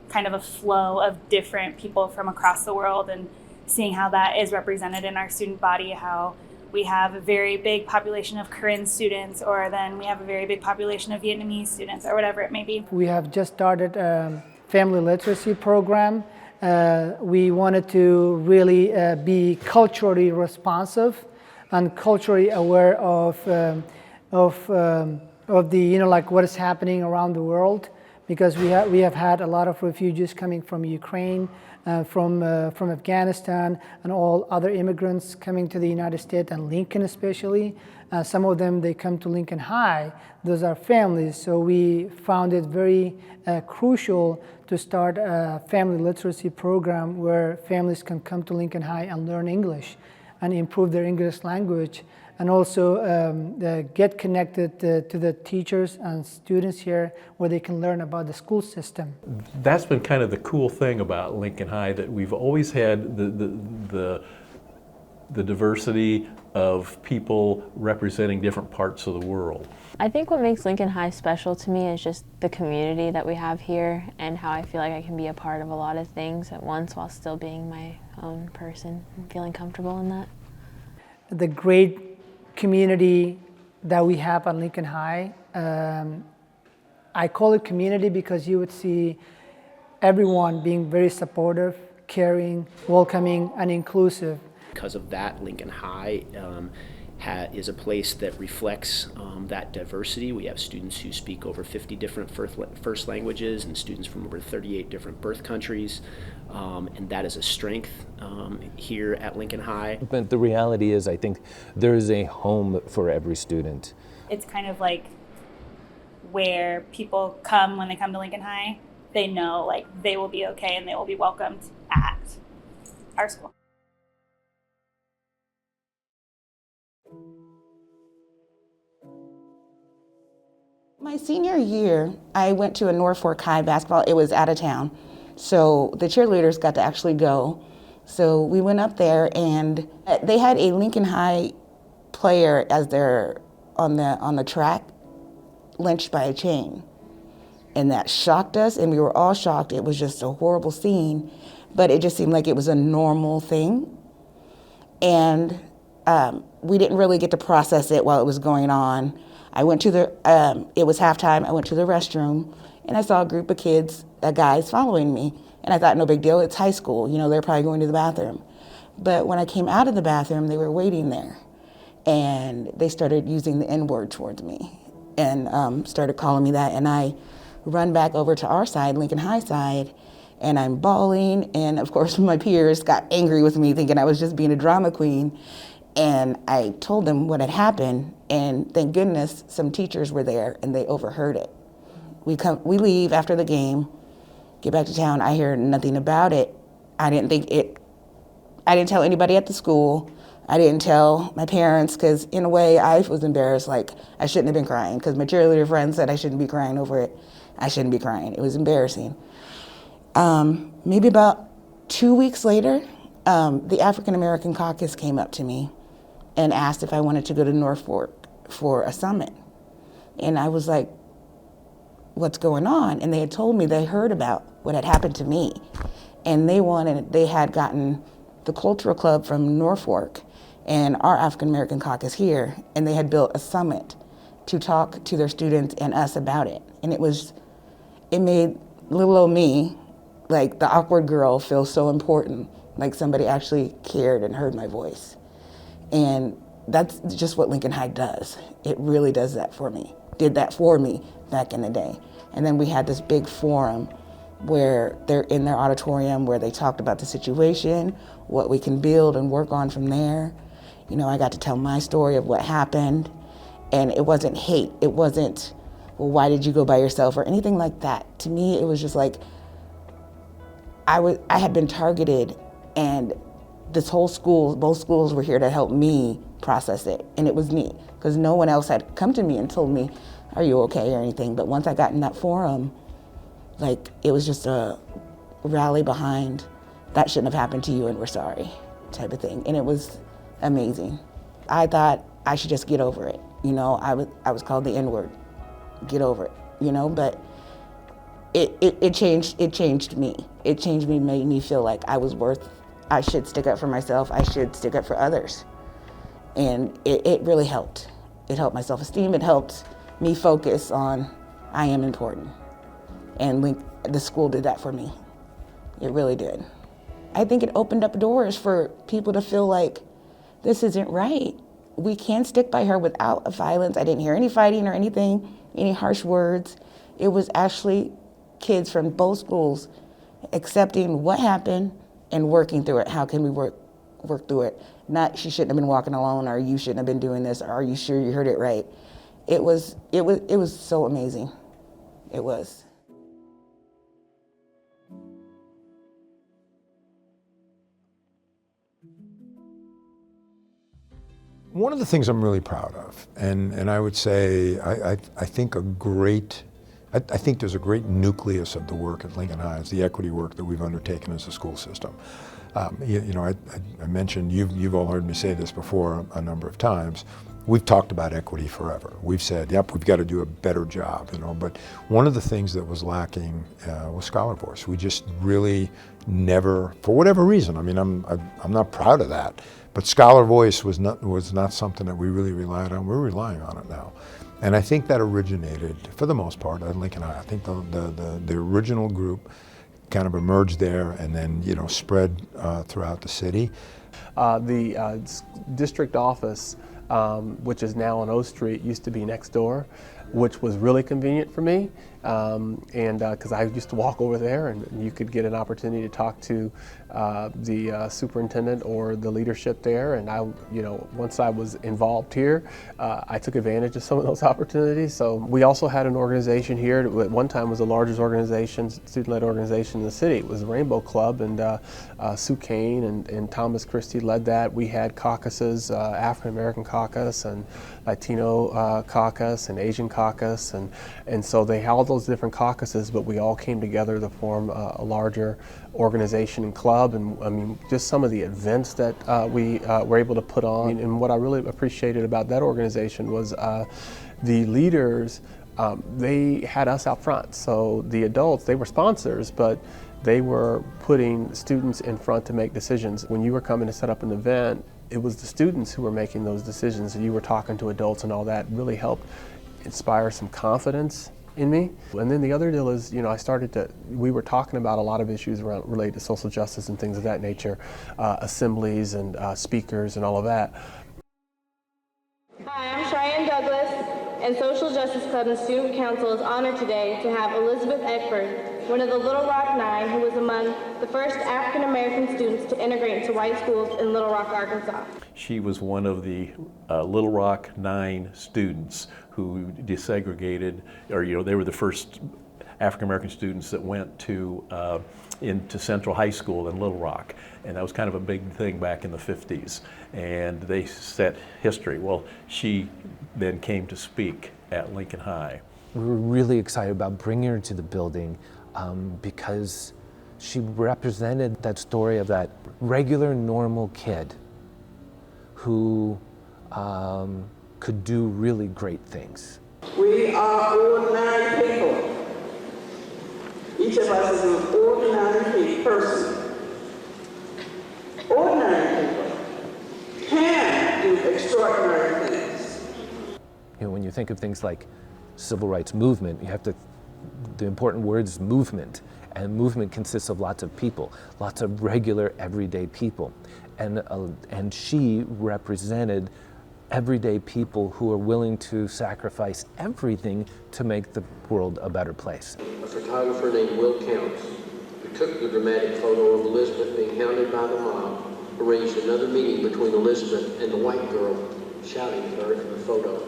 kind of a flow of different people from across the world, and seeing how that is represented in our student body, how we have a very big population of Korean students, or then we have a very big population of Vietnamese students, or whatever it may be. We have just started a family literacy program. We wanted to really be culturally responsive and culturally aware of the, like what is happening around the world, because we have had a lot of refugees coming from Ukraine, from Afghanistan, and all other immigrants coming to the United States, and Lincoln especially. Some of them, they come to Lincoln High. Those are families, so we found it very crucial to start a family literacy program where families can come to Lincoln High and learn English and improve their English language, and also get connected to the teachers and students here where they can learn about the school system. That's been kind of the cool thing about Lincoln High, that we've always had the diversity of people representing different parts of the world. I think what makes Lincoln High special to me is just the community that we have here, and how I feel like I can be a part of a lot of things at once while still being my own person and feeling comfortable in that. The great community that we have at Lincoln High, I call it community because you would see everyone being very supportive, caring, welcoming, and inclusive. Because of that, Lincoln High is a place that reflects that diversity. We have students who speak over 50 different first languages, and students from over 38 different birth countries, and that is a strength here at Lincoln High. But the reality is, I think there is a home for every student. It's kind of like where people come when they come to Lincoln High. They know like they will be okay and they will be welcomed at our school. My senior year, I went to a Norfolk High basketball. It was out of town, so the cheerleaders got to actually go. So we went up there, and they had a Lincoln High player as they're on the track lynched by a chain. And that shocked us, and we were all shocked. It was just a horrible scene, but it just seemed like it was a normal thing. And we didn't really get to process it while it was going on. I went to it was halftime, I went to the restroom, and I saw a group of kids, guys following me. And I thought, no big deal, it's high school, they're probably going to the bathroom. But when I came out of the bathroom, they were waiting there. And they started using the N-word towards me and started calling me that. And I run back over to our side, Lincoln High side, and I'm bawling. And of course, my peers got angry with me, thinking I was just being a drama queen. And I told them what had happened, and thank goodness some teachers were there and they overheard it. We leave after the game, get back to town, I hear nothing about it. I didn't tell anybody at the school. I didn't tell my parents, because in a way I was embarrassed, like I shouldn't have been crying, because my cheerleader friend said I shouldn't be crying over it. I shouldn't be crying, it was embarrassing. Maybe about 2 weeks later, the African American Caucus came up to me and asked if I wanted to go to Norfolk for a summit. And I was like, what's going on? And they had told me they heard about what had happened to me. And they had gotten the cultural club from Norfolk and our African American Caucus here, and they had built a summit to talk to their students and us about it. And it made little old me, like the awkward girl, feel so important, like somebody actually cared and heard my voice. And that's just what Lincoln High does. It really does that for me, did that for me back in the day. And then we had this big forum where they're in their auditorium where they talked about the situation, what we can build and work on from there. I got to tell my story of what happened, and it wasn't hate. It wasn't, well, why did you go by yourself or anything like that. To me, it was just like, I had been targeted, and this whole school, both schools were here to help me process it, and it was neat, because no one else had come to me and told me, are you okay or anything. But once I got in that forum, like, it was just a rally behind, that shouldn't have happened to you and we're sorry, type of thing. And it was amazing. I thought I should just get over it. I was called the N-word, get over it, but it changed me. It changed me, made me feel like I should stick up for myself, I should stick up for others. And it really helped. It helped my self-esteem, it helped me focus on, I am important. And the school did that for me. It really did. I think it opened up doors for people to feel like, this isn't right. We can stick by her without violence. I didn't hear any fighting or anything, any harsh words. It was actually kids from both schools accepting what happened and working through it. How can we work through it? Not, she shouldn't have been walking alone, or you shouldn't have been doing this, or are you sure you heard it right? It was so amazing. It was. One of the things I'm really proud of, and I would say I think I think there's a great nucleus of the work at Lincoln High, is the equity work that we've undertaken as a school system. I mentioned, you've all heard me say this before a number of times. We've talked about equity forever. We've said, yep, we've got to do a better job, but one of the things that was lacking was scholar voice. We just really never, for whatever reason, I'm not proud of that, but scholar voice was not something that we really relied on. We're relying on it now. And I think that originated, for the most part, at Lincoln High. I think the original group kind of emerged there and then spread throughout the city. The district office, which is now on O Street, used to be next door, which was really convenient for me, and because I used to walk over there, and you could get an opportunity to talk to the superintendent or the leadership there. And once I was involved here, I took advantage of some of those opportunities. So we also had an organization here. At one time was the largest organization, student-led organization in the city. It was the Rainbow Club, and Sue Kane and Thomas Christie led that. We had caucuses, African American caucus and Latino caucus and Asian caucus, and so they held those different caucuses, but we all came together to form a larger organization and club. And I mean, just some of the events that we were able to put on. And what I really appreciated about that organization was the leaders, they had us out front. So the adults, they were sponsors, but they were putting students in front to make decisions. When you were coming to set up an event, it was the students who were making those decisions. You were talking to adults and all that really helped inspire some confidence in me. And then the other deal is, you know, we were talking about a lot of issues related to social justice and things of that nature, assemblies and speakers and all of that. Hi, I'm Cheyenne Douglas, and Social Justice Club and Student Council is honored today to have Elizabeth Eckford, one of the Little Rock Nine, who was among the first African American students to integrate into white schools in Little Rock, Arkansas. She was one of the Little Rock 9 students who desegregated, or they were the first African American students that went to into Central High School in Little Rock, and that was kind of a big thing back in the 50s, and they set history. Well, she then came to speak at Lincoln High. We were really excited about bringing her to the building because she represented that story of that regular, normal kid who could do really great things. We are ordinary people. Each of us is an ordinary person. Ordinary people can do extraordinary things. You know, when you think of things like civil rights movement, you have to, the important word is movement. And movement consists of lots of people, lots of regular, everyday people. And she represented everyday people who are willing to sacrifice everything to make the world a better place. A photographer named Will Counts, who took the dramatic photo of Elizabeth being hounded by the mob, arranged another meeting between Elizabeth and the white girl, shouting at her in the photo.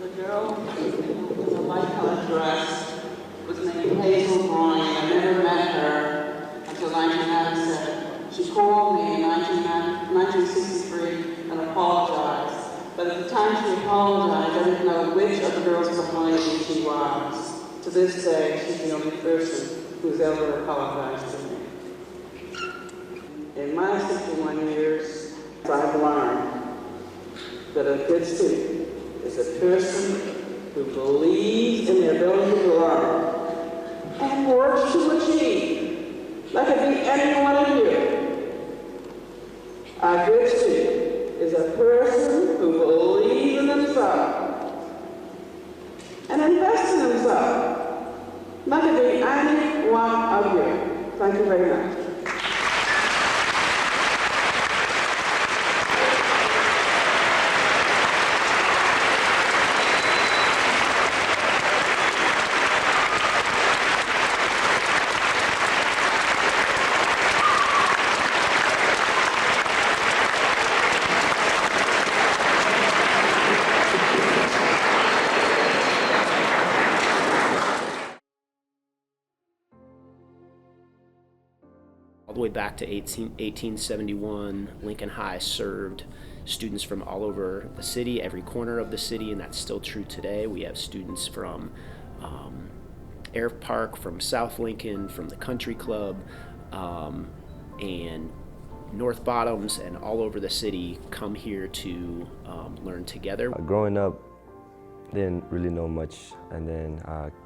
The girl with a light-colored dress was named Hazel Bryan. I never met her until 1997. She called me in 1963 and apologized. But at the time she apologized, I didn't know which of the girls behind me she was. To this day, she's the only person who's ever apologized to me. In my 61 years, I've learned that a good student is a person who believes in the ability to learn and works to achieve. That could be any one of you. A good student is a person who believes in themselves and invests in themselves. That could be any one of you. Thank you very much. All the way back to 1871, Lincoln High served students from all over the city, every corner of the city, and that's still true today. We have students from Air Park, from South Lincoln, from the Country Club, and North Bottoms, and all over the city come here to learn together. Growing up, didn't really know much, and then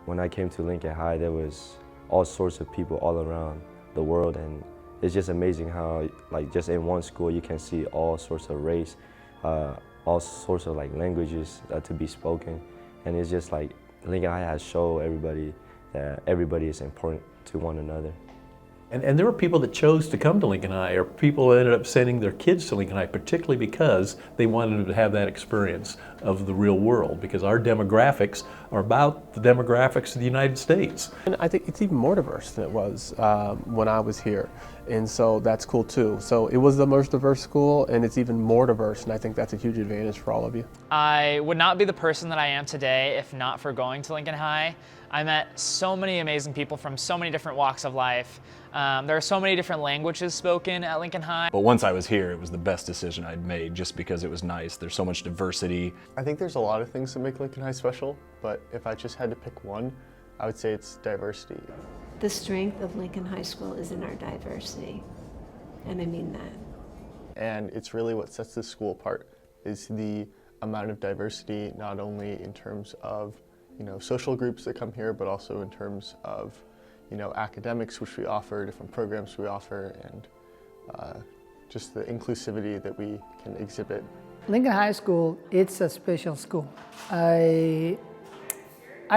when I came to Lincoln High, there was all sorts of people all around the world, and it's just amazing how, like, just in one school you can see all sorts of race, all sorts of like languages to be spoken, and it's just like Lincoln High has shown everybody that everybody is important to one another. And there were people that chose to come to Lincoln High, or people that ended up sending their kids to Lincoln High, particularly because they wanted them to have that experience of the real world, because our demographics are about the demographics of the United States. And I think it's even more diverse than it was when I was here, and so that's cool too. So it was the most diverse school, and it's even more diverse, and I think that's a huge advantage for all of you. I would not be the person that I am today if not for going to Lincoln High. I met so many amazing people from so many different walks of life. There are so many different languages spoken at Lincoln High. But once I was here, it was the best decision I'd made just because it was nice. There's so much diversity. I think there's a lot of things that make Lincoln High special, but if I just had to pick one, I would say it's diversity. The strength of Lincoln High School is in our diversity, and I mean that. And it's really what sets this school apart, is the amount of diversity, not only in terms of, social groups that come here, but also in terms of, academics which we offer, different programs we offer, and just the inclusivity that we can exhibit. Lincoln High School, it's a special school. I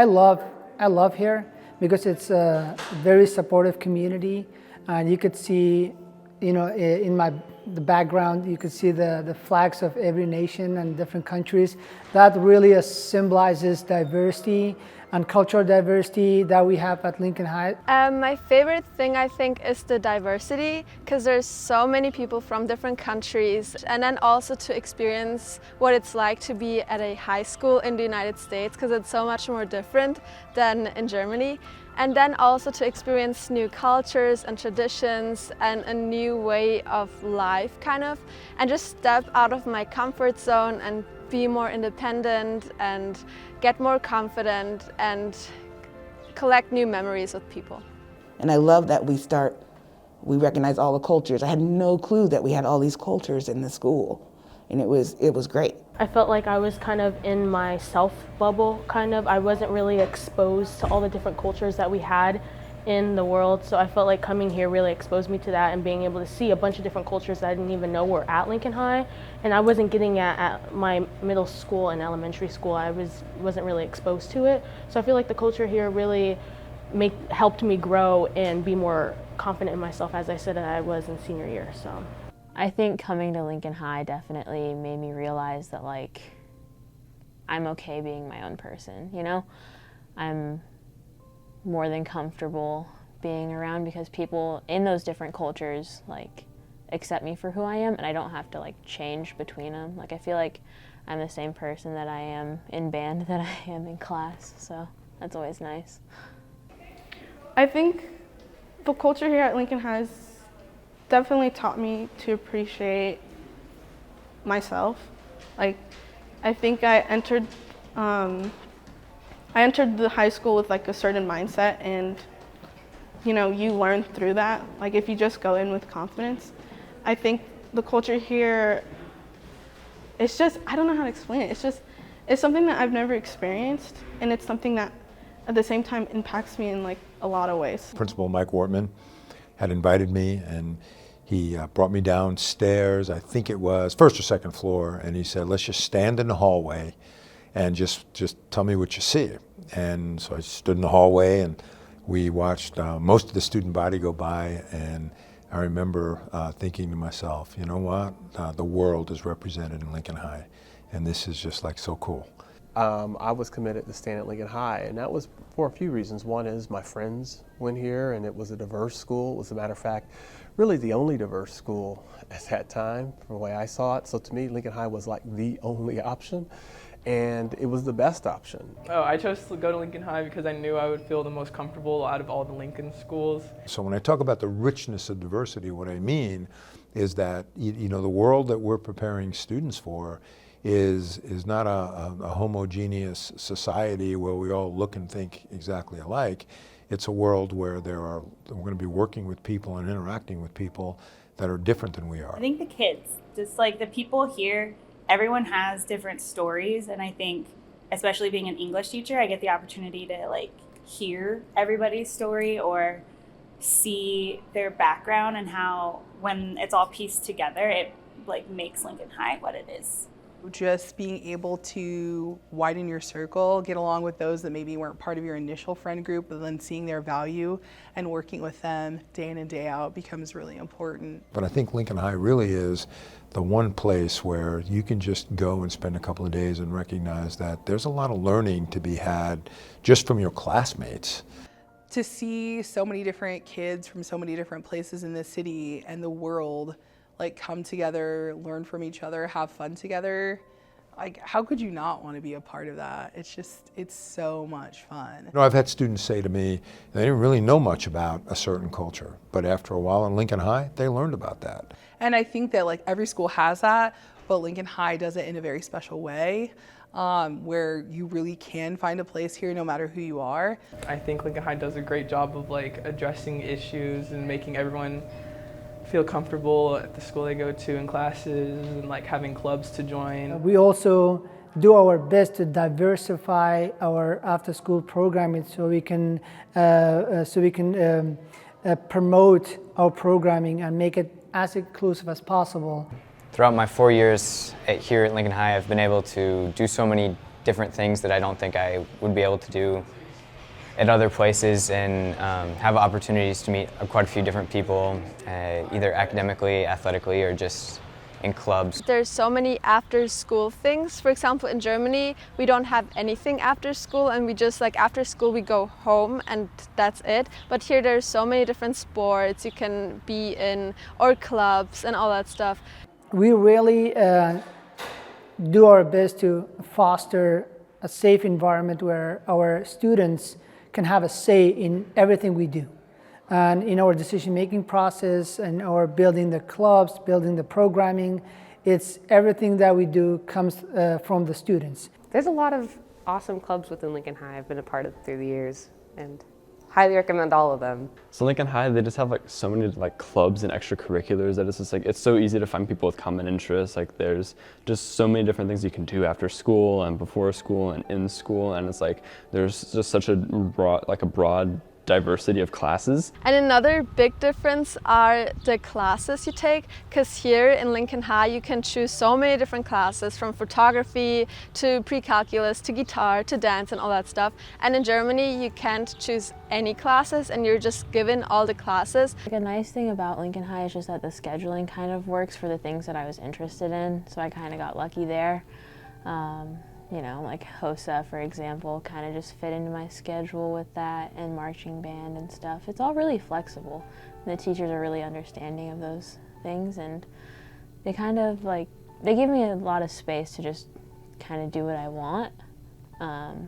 love here because it's a very supportive community, and you could see, in the background, you could see the flags of every nation and different countries. That really symbolizes diversity and cultural diversity that we have at Lincoln High. My favorite thing, I think, is the diversity, because there's so many people from different countries, and then also to experience what it's like to be at a high school in the United States, because it's so much more different than in Germany. And then also to experience new cultures and traditions and a new way of life, kind of, and just step out of my comfort zone and be more independent and get more confident and collect new memories with people. And I love that we recognize all the cultures. I had no clue that we had all these cultures in the school, and it was great. I felt like I was kind of in my self bubble, kind of. I wasn't really exposed to all the different cultures that we had in the world, so I felt like coming here really exposed me to that, and being able to see a bunch of different cultures that I didn't even know were at Lincoln High, and I wasn't getting at my middle school and elementary school. I wasn't really exposed to it, so I feel like the culture here really helped me grow and be more confident in myself, as I said that I was in senior year. So I think coming to Lincoln High definitely made me realize that, like, I'm okay being my own person, I'm more than comfortable being around, because people in those different cultures, like, accept me for who I am, and I don't have to, like, change between them. Like, I feel like I'm the same person that I am in band that I am in class, so that's always nice. I think the culture here at Lincoln has definitely taught me to appreciate myself. Like, I think I entered the high school with like a certain mindset, and you learn through that. Like, if you just go in with confidence, I think the culture here, it's just, I don't know how to explain it. It's something that I've never experienced, and it's something that at the same time impacts me in like a lot of ways. Principal Mike Wortman had invited me, and he brought me downstairs, I think it was first or second floor, and he said, let's just stand in the hallway and just tell me what you see. And so I stood in the hallway, and we watched most of the student body go by, and I remember thinking to myself, you know what, the world is represented in Lincoln High, and this is just like so cool. I was committed to staying at Lincoln High, and that was for a few reasons. One is my friends went here, and it was a diverse school. As a matter of fact, really the only diverse school at that time, from the way I saw it. So to me, Lincoln High was like the only option, and it was the best option. Oh, I chose to go to Lincoln High because I knew I would feel the most comfortable out of all the Lincoln schools. So when I talk about the richness of diversity, what I mean is that the world that we're preparing students for is not a homogeneous society where we all look and think exactly alike. It's a world where we're going to be working with people and interacting with people that are different than we are. I think the kids, just like the people here, everyone has different stories, and I think, especially being an English teacher, I get the opportunity to like hear everybody's story or see their background, and how when it's all pieced together, it like makes Lincoln High what it is. Just being able to widen your circle, get along with those that maybe weren't part of your initial friend group, but then seeing their value and working with them day in and day out becomes really important. But I think Lincoln High really is the one place where you can just go and spend a couple of days and recognize that there's a lot of learning to be had just from your classmates. To see so many different kids from so many different places in the city and the world like come together, learn from each other, have fun together. Like, how could you not want to be a part of that? It's so much fun. I've had students say to me, they didn't really know much about a certain culture, but after a while in Lincoln High, they learned about that. And I think that like every school has that, but Lincoln High does it in a very special way. where you really can find a place here no matter who you are. I think Lincoln High does a great job of like addressing issues and making everyone feel comfortable at the school they go to in classes and like having clubs to join. We also do our best to diversify our after-school programming so we can promote our programming and make it as inclusive as possible. Throughout my 4 years here at Lincoln High, I've been able to do so many different things that I don't think I would be able to do at other places, and have opportunities to meet quite a few different people, either academically, athletically, or just in clubs. There's so many after school things. For example, in Germany, we don't have anything after school, and we just like after school we go home and that's it. But here there's so many different sports you can be in, or clubs and all that stuff. We really do our best to foster a safe environment where our students can have a say in everything we do. And in our decision-making process, and our building the clubs, building the programming, it's everything that we do comes from the students. There's a lot of awesome clubs within Lincoln High I've been a part of through the years, and highly recommend all of them. So Lincoln High, they just have like so many like clubs and extracurriculars that it's just like, it's so easy to find people with common interests. Like there's just so many different things you can do after school and before school and in school, and it's like there's just such a broad diversity of classes. And another big difference are the classes you take, because here in Lincoln High you can choose so many different classes, from photography to pre-calculus to guitar to dance and all that stuff. And in Germany you can't choose any classes and you're just given all the classes. Like a nice thing about Lincoln High is just that the scheduling kind of works for the things that I was interested in, so I kind of got lucky there. You know, like HOSA, for example, kind of just fit into my schedule with that, and marching band and stuff. It's all really flexible. The teachers are really understanding of those things, and they kind of like, they give me a lot of space to just kind of do what I want, and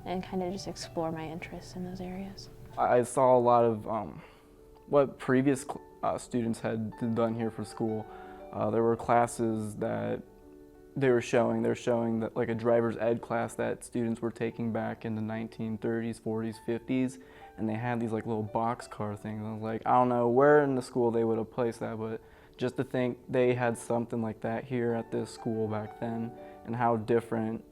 kind of just explore my interests in those areas. I saw a lot of what previous students had done here for school. There were classes that they're showing that like a driver's ed class that students were taking back in the 1930s, 40s, 50s, and they had these like little boxcar things. I was like, I don't know where in the school they would have placed that, but just to think they had something like that here at this school back then, and how different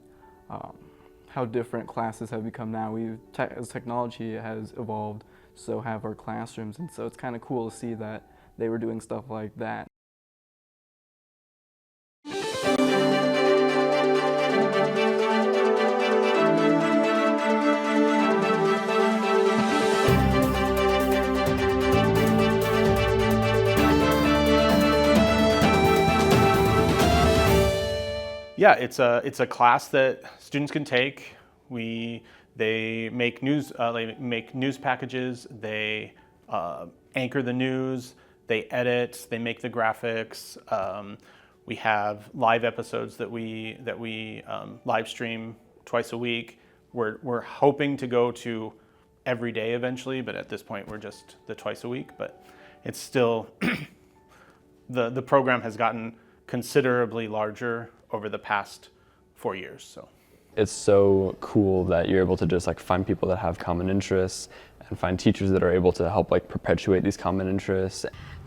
classes have become now. As technology has evolved, so have our classrooms, and so it's kind of cool to see that they were doing stuff like that. Yeah, it's a class that students can take. They make news packages. They anchor the news. They edit. They make the graphics. We have live episodes that we live stream twice a week. We're hoping to go to every day eventually, but at this point we're just the twice a week. But it's still the program has gotten considerably larger over the past 4 years. So it's so cool that you're able to just like find people that have common interests and find teachers that are able to help like perpetuate these common interests.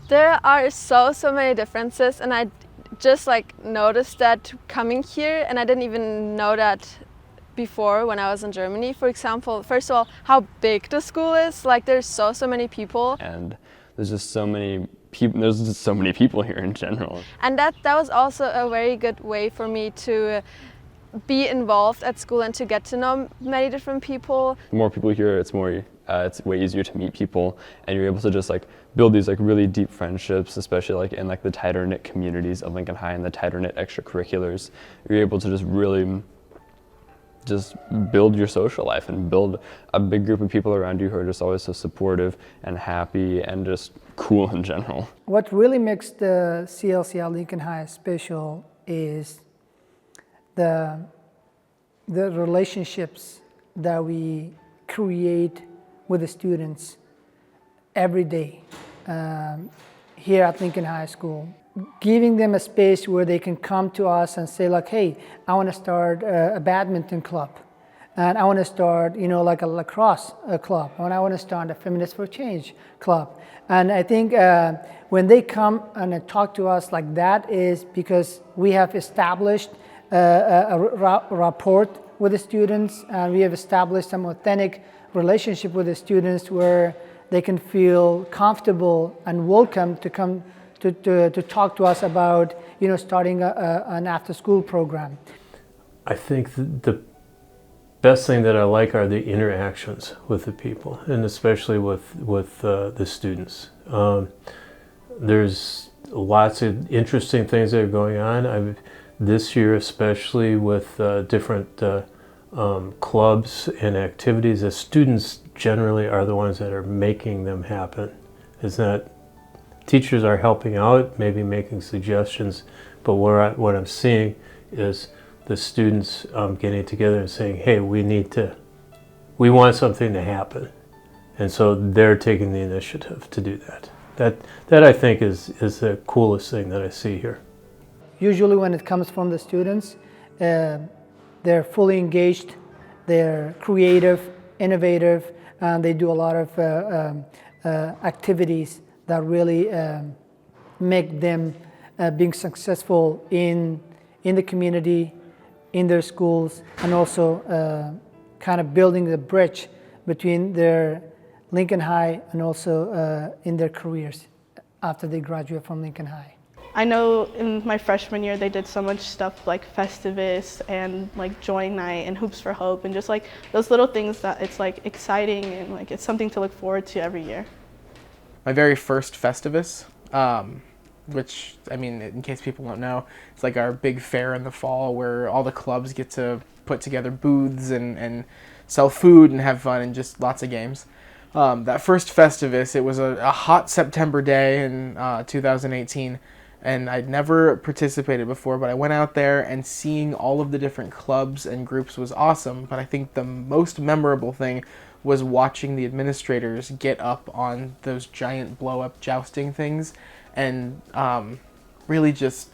There are so many differences, and I just like noticed that coming here, and I didn't even know that before when I was in Germany. For example, first of all, how big the school is. Like there's so many people. And there's just so many people, here in general. And that was also a very good way for me to be involved at school and to get to know many different people. The more people here, it's way easier to meet people, and you're able to just like build these like really deep friendships, especially like in like the tighter knit communities of Lincoln High and the tighter knit extracurriculars. You're able to just really just build your social life and build a big group of people around you who are just always so supportive and happy and just cool in general. What really makes the CLC at Lincoln High special is the relationships that we create with the students every day here at Lincoln High School. giving them a space where they can come to us and say like, hey, I want to start a badminton club, and I want to start, you know, like a lacrosse club, and I want to start a Feminists for Change club. And I think when they come and talk to us like that is because we have established a rapport with the students, and we have established some authentic relationship with the students where they can feel comfortable and welcome to come to talk to us about, you know, starting an after-school program. I think the best thing that I like are the interactions with the people, and especially with the students. There's lots of interesting things that are going on. This year, especially with different clubs and activities, the students generally are the ones that are making them happen. It's not, teachers are helping out, maybe making suggestions, but what I'm seeing is the students getting together and saying, hey, we want something to happen. And so they're taking the initiative to do that. That I think is the coolest thing that I see here. Usually when it comes from the students, they're fully engaged, they're creative, innovative, and they do a lot of activities that really make them being successful in the community, in their schools, and also kind of building the bridge between their Lincoln High and also in their careers after they graduate from Lincoln High. I know in my freshman year they did so much stuff like Festivus and like Joy Night and Hoops for Hope, and just like those little things that it's like exciting and like it's something to look forward to every year. My very first Festivus, which, I mean, in case people don't know, it's like our big fair in the fall where all the clubs get to put together booths and sell food and have fun and just lots of games. That first Festivus, it was a hot September day in 2018, and I'd never participated before, but I went out there and seeing all of the different clubs and groups was awesome. But I think the most memorable thing was watching the administrators get up on those giant blow-up jousting things and really just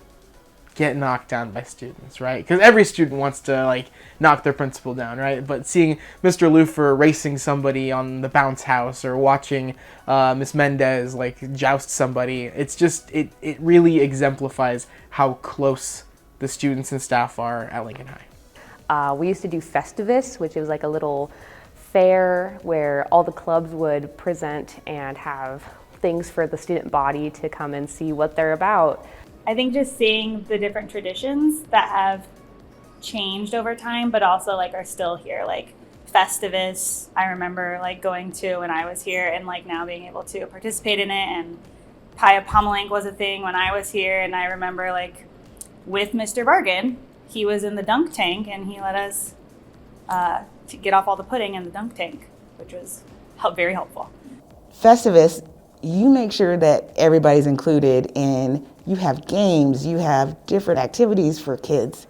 get knocked down by students, right? Because every student wants to like knock their principal down, right? But seeing Mr. Lufer racing somebody on the bounce house or watching Miss Mendez like joust somebody, it's just, it really exemplifies how close the students and staff are at Lincoln High. We used to do Festivus, which was like a little fair where all the clubs would present and have things for the student body to come and see what they're about. I think just seeing the different traditions that have changed over time, but also like are still here, like Festivus, I remember like going to when I was here and like now being able to participate in it, and Pia Pomelank was a thing when I was here, and I remember like with Mr. Bargan, he was in the dunk tank and he let us to get off all the pudding in the dunk tank, which was very helpful. Festivus, you make sure that everybody's included, and you have games, you have different activities for kids,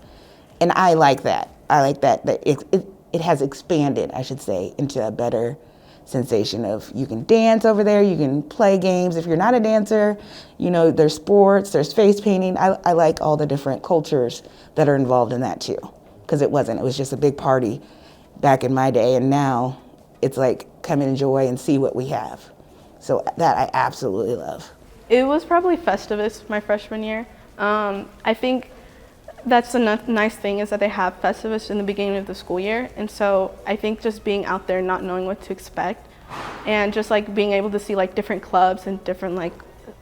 and I like that. I like that it has expanded, I should say, into a better sensation of you can dance over there, you can play games. If you're not a dancer, you know, there's sports, there's face painting. I like all the different cultures that are involved in that too, because it was just a big party back in my day, and now it's like come and enjoy and see what we have. So that I absolutely love. It was probably Festivus my freshman year. I think that's the nice thing is that they have Festivus in the beginning of the school year, and so I think just being out there not knowing what to expect and just like being able to see like different clubs and different like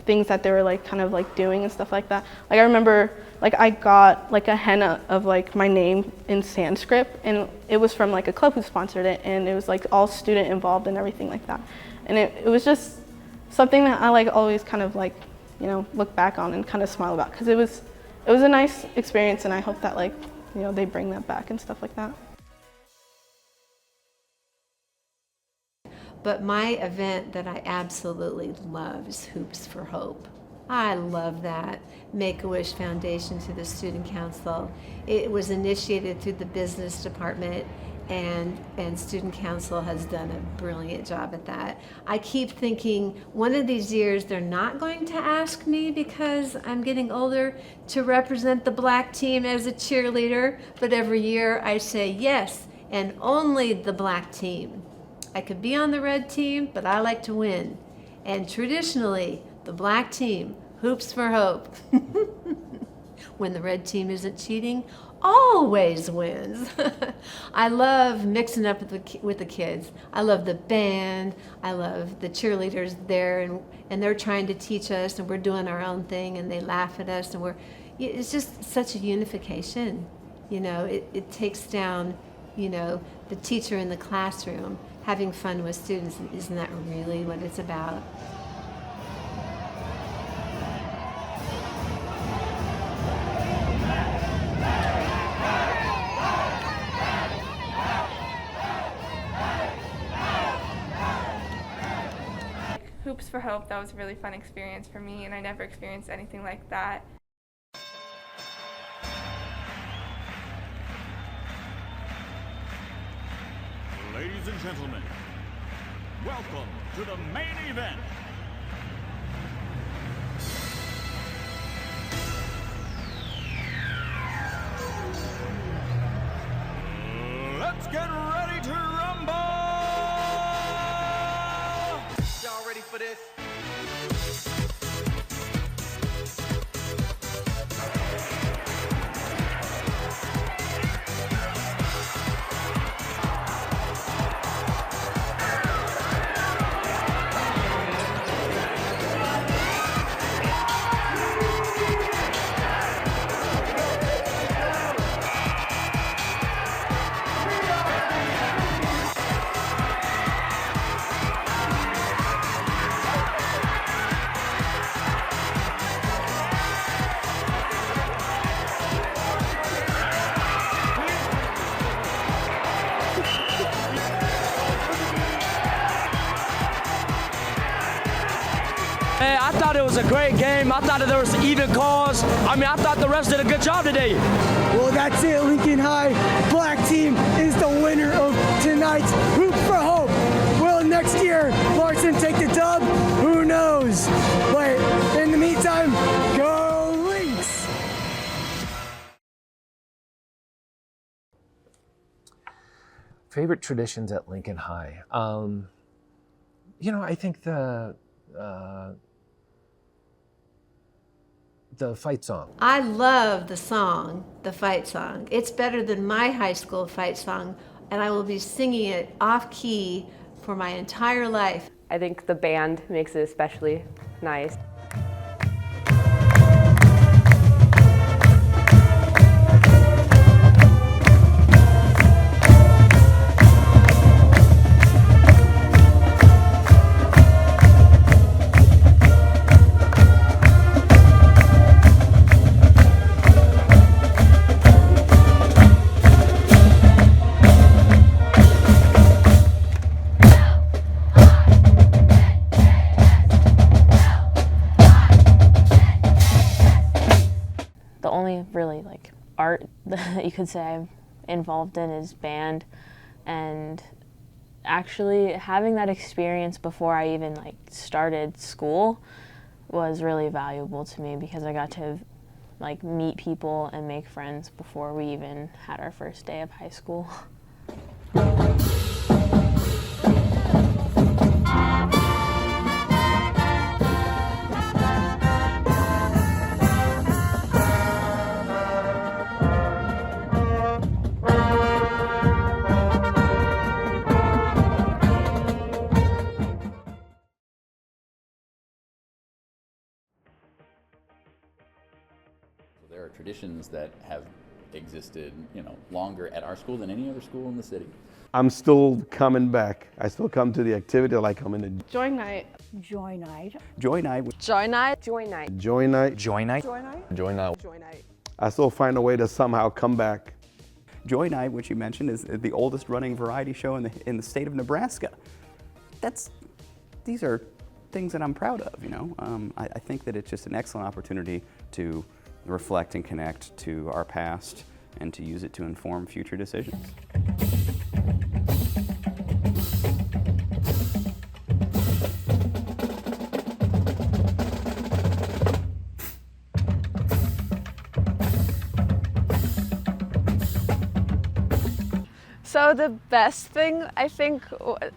things that they were like kind of like doing and stuff like that. Like I remember like I got like a henna of like my name in Sanskrit, and it was from like a club who sponsored it, and it was like all student involved and everything like that. And it was just something that I like always kind of like, you know, look back on and kind of smile about, because it was a nice experience, and I hope that like, you know, they bring that back and stuff like that. But my event that I absolutely love is Hoops for Hope. I love that. Make-A-Wish Foundation through the Student Council. It was initiated through the business department, and student council has done a brilliant job at that. I keep thinking one of these years they're not going to ask me because I'm getting older to represent the black team as a cheerleader, but every year I say yes, and only the black team. I could be on the red team, but I like to win. And traditionally, the black team, Hoops for Hope, when the red team isn't cheating, always wins. I love mixing up with the kids. I love the band. I love the cheerleaders there, and they're trying to teach us, and we're doing our own thing, and they laugh at us, and it's just such a unification. You know, it takes down, you know, the teacher in the classroom having fun with students. Isn't that really what it's about? Hoops for Hope, that was a really fun experience for me, and I never experienced anything like that. Ladies and gentlemen, welcome to the main event. Let's get ready to rumble! Y'all ready for this? Man, I thought it was a great game. I thought that there was even calls. I mean, I thought the refs did a good job today. Well, that's it, Lincoln High. Black team is the winner of tonight's Hoop for Hope. Will next year Larson take the dub? Who knows? But in the meantime, go Lynx! Favorite traditions at Lincoln High? You know, I think the fight song. I love the song, the fight song. It's better than my high school fight song, and I will be singing it off key for my entire life. I think the band makes it especially nice. The only really like art that you could say I'm involved in is band, and actually having that experience before I even like started school was really valuable to me because I got to like meet people and make friends before we even had our first day of high school. There are traditions that have existed, you know, longer at our school than any other school in the city. I'm still coming back. I still come to the activity like coming to Joy night. Joy night. Joy night. Joy night. Joy night. Joy night. Joy night. Joy night. Joy night. Joy night. I still find a way to somehow come back. Joy Night, which you mentioned, is the oldest running variety show in the state of Nebraska. These are things that I'm proud of, you know. I think that it's just an excellent opportunity to reflect and connect to our past and to use it to inform future decisions. So the best thing, I think,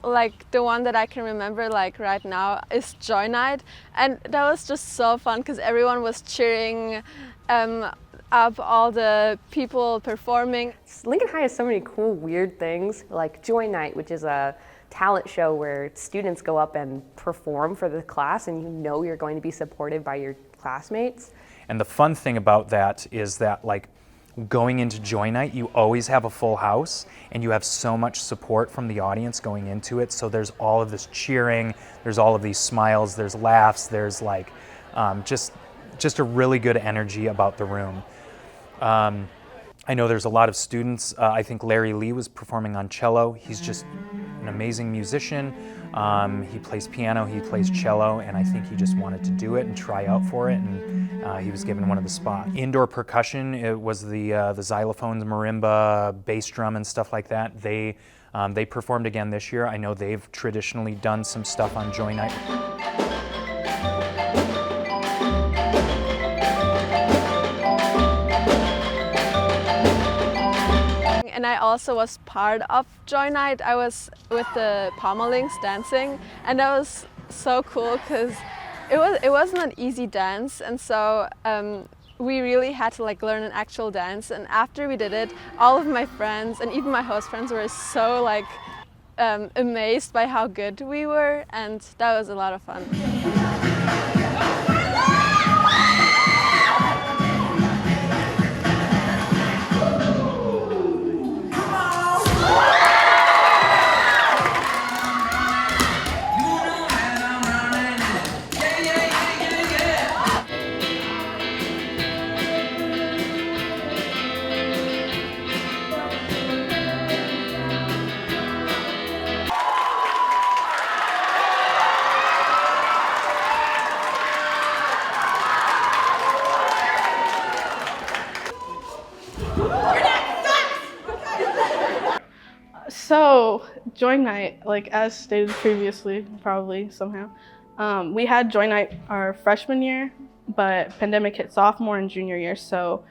like the one that I can remember like right now is Joy Night, and that was just so fun because everyone was cheering up all the people performing. Lincoln High has so many cool, weird things, like Joy Night, which is a talent show where students go up and perform for the class, and you know you're going to be supported by your classmates. And the fun thing about that is that, like, going into Joy Night, you always have a full house and you have so much support from the audience going into it. So there's all of this cheering, there's all of these smiles, there's laughs, there's like just a really good energy about the room. I know there's a lot of students. I think Larry Lee was performing on cello. He's just an amazing musician. He plays piano, he plays cello, and I think he just wanted to do it and try out for it, and he was given one of the spots. Indoor percussion, it was the xylophones, marimba, bass drum, and stuff like that. They performed again this year. I know they've traditionally done some stuff on Joy Night. And I also was part of Joy Night. I was with the Pommelings dancing, and that was so cool because it wasn't an easy dance, and so we really had to like learn an actual dance. And after we did it, all of my friends and even my host friends were so like amazed by how good we were, and that was a lot of fun. So, Joy Night, like as stated previously, probably somehow, we had Joy Night our freshman year, but pandemic hit sophomore and junior year, so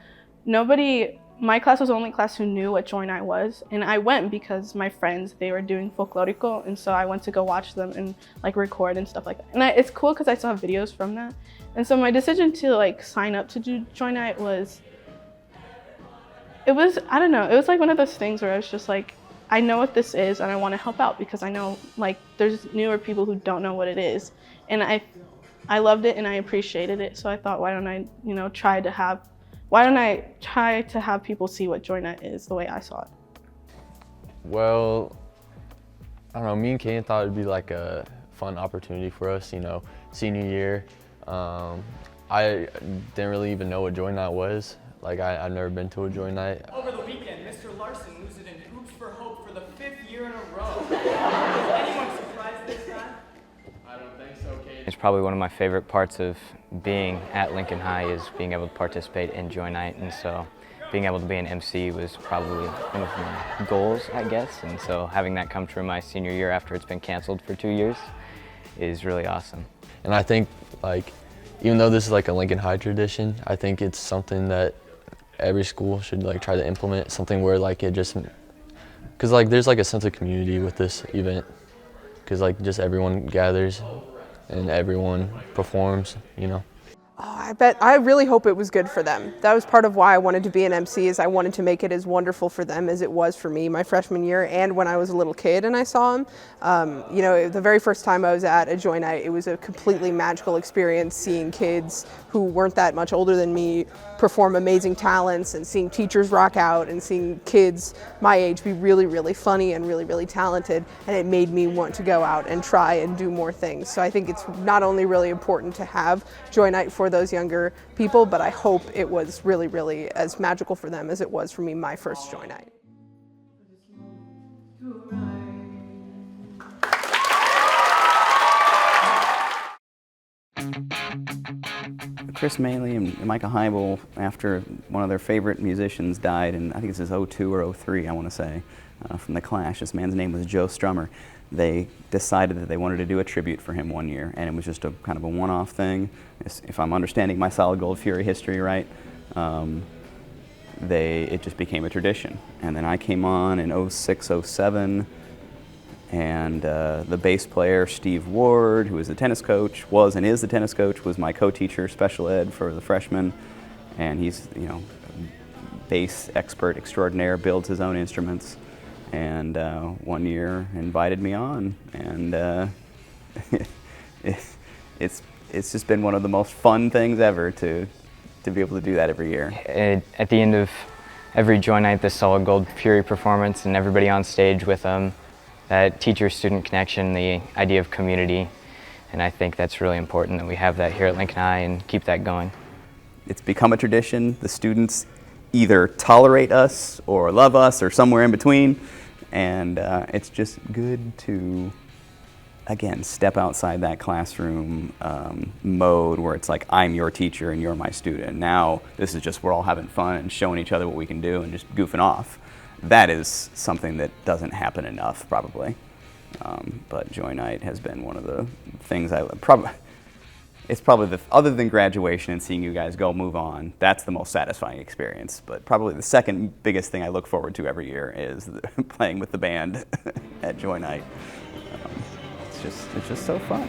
my class was the only class who knew what Joy Night was, and I went because my friends, they were doing folklorico, and so I went to go watch them and like record and stuff like that. And it's cool because I still have videos from that. And so my decision to like sign up to do Joy Night I don't know, it was like one of those things where I was just like, I know what this is and I want to help out because I know like there's newer people who don't know what it is, and I loved it and I appreciated it, so I thought, why don't I try to have people see what Joy Night is the way I saw it. Well, I don't know, me and Kaden thought it'd be like a fun opportunity for us, senior year. I didn't really even know what Joy Night was. Like I've never been to a Joy Night. Over the weekend, Mr. Larson loses in Hoops for Hope for the 5th year in a row. Is anyone surprised this time? I don't think so, Kate. It's probably one of my favorite parts of being at Lincoln High is being able to participate in Joy Night, and so being able to be an MC was probably one of my goals, I guess, and so having that come true my senior year after it's been canceled for 2 years is really awesome. And I think, like, even though this is like a Lincoln High tradition, I think it's something that every school should like try to implement, something where like it just, because like there's like a sense of community with this event, because like just everyone gathers and everyone performs, Oh, I really hope it was good for them. That was part of why I wanted to be an MC, is I wanted to make it as wonderful for them as it was for me my freshman year and when I was a little kid and I saw them. The very first time I was at a Joy Night, it was a completely magical experience seeing kids who weren't that much older than me perform amazing talents, and seeing teachers rock out, and seeing kids my age be really, really funny and really, really talented, and it made me want to go out and try and do more things. So I think it's not only really important to have Joy Night for those younger people, but I hope it was really, really as magical for them as it was for me my first Joy Night. Chris Maley and Micah Heibel, after one of their favorite musicians died, and I think this is 02 or 03, I want to say, from The Clash. This man's name was Joe Strummer. They decided that they wanted to do a tribute for him one year, and it was just a kind of a one-off thing. If I'm understanding my Solid Gold Fury history right, it just became a tradition. And then I came on in 06, 07, and the bass player, Steve Ward, who was the tennis coach, was and is the tennis coach, was my co-teacher, special ed for the freshmen. And he's, you know, bass expert extraordinaire, builds his own instruments. And one year invited me on, and it's just been one of the most fun things ever to be able to do that every year. At the end of every joint night, the Solid Gold Fury performance and everybody on stage with them, that teacher-student connection, the idea of community, and I think that's really important that we have that here at Lincoln High and keep that going. It's become a tradition. The students either tolerate us or love us or somewhere in between, and it's just good to, again, step outside that classroom mode where it's like, I'm your teacher and you're my student. Now this is just, we're all having fun and showing each other what we can do and just goofing off. That is something that doesn't happen enough, probably. But Joy Night has been one of the things it's probably other than graduation and seeing you guys go move on, that's the most satisfying experience. But probably the second biggest thing I look forward to every year is playing with the band at Joy Night. It's just so fun.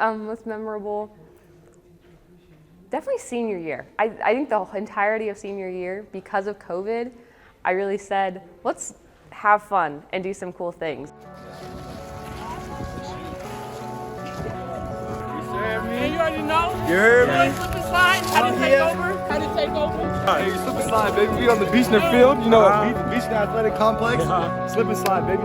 Most memorable, definitely senior year. I think the entirety of senior year, because of COVID, I really said, let's have fun and do some cool things. You already know. You heard me? Slip and slide. How to take over. How to take over. Hey, slip and slide, baby. We on the Beechner Field, you know, Beechner Athletic Complex. Slip and slide, baby.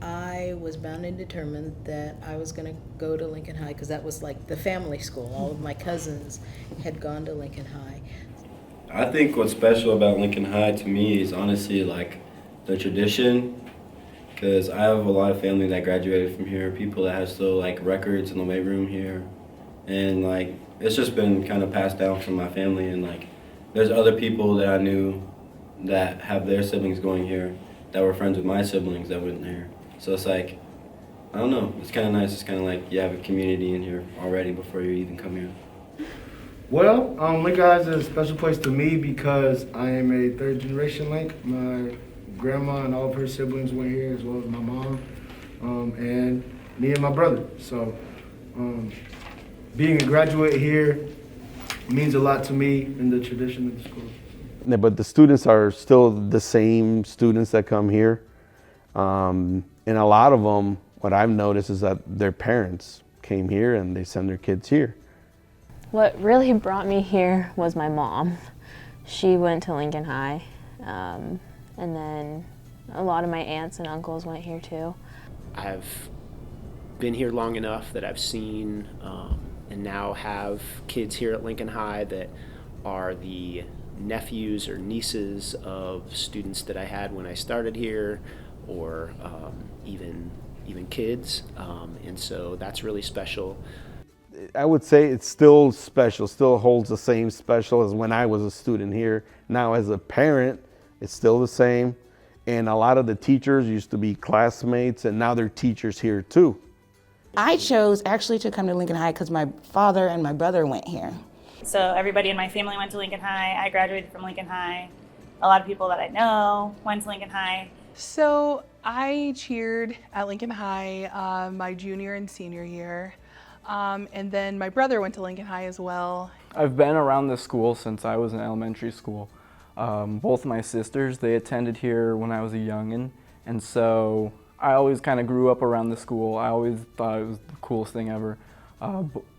I was bound and determined that I was going to go to Lincoln High because that was like the family school. All of my cousins had gone to Lincoln High. I think what's special about Lincoln High to me is honestly like the tradition, because I have a lot of family that graduated from here, people that have still like records in the weight room here, and like it's just been kind of passed down from my family, and like there's other people that I knew that have their siblings going here that were friends with my siblings that went there. So it's like, I don't know, it's kind of nice. It's kind of like you have a community in here already before you even come here. Well, Lincoln High is a special place to me because I am a third generation Link. My grandma and all of her siblings went here, as well as my mom, and me and my brother. So being a graduate here means a lot to me in the tradition of the school. Yeah, but the students are still the same students that come here. And a lot of them, what I've noticed is that their parents came here and they send their kids here. What really brought me here was my mom. She went to Lincoln High, and then a lot of my aunts and uncles went here too. I've been here long enough that I've seen and now have kids here at Lincoln High that are the nephews or nieces of students that I had when I started here, or even kids, and so that's really special. I would say it's still special, still holds the same special as when I was a student here. Now as a parent, it's still the same. And a lot of the teachers used to be classmates, and now they're teachers here too. I chose actually to come to Lincoln High because my father and my brother went here. So everybody in my family went to Lincoln High. I graduated from Lincoln High. A lot of people that I know went to Lincoln High. So I cheered at Lincoln High my junior and senior year. And then my brother went to Lincoln High as well. I've been around this school since I was in elementary school. Both my sisters, they attended here when I was a youngin', and so I always kind of grew up around the school. I always thought it was the coolest thing ever.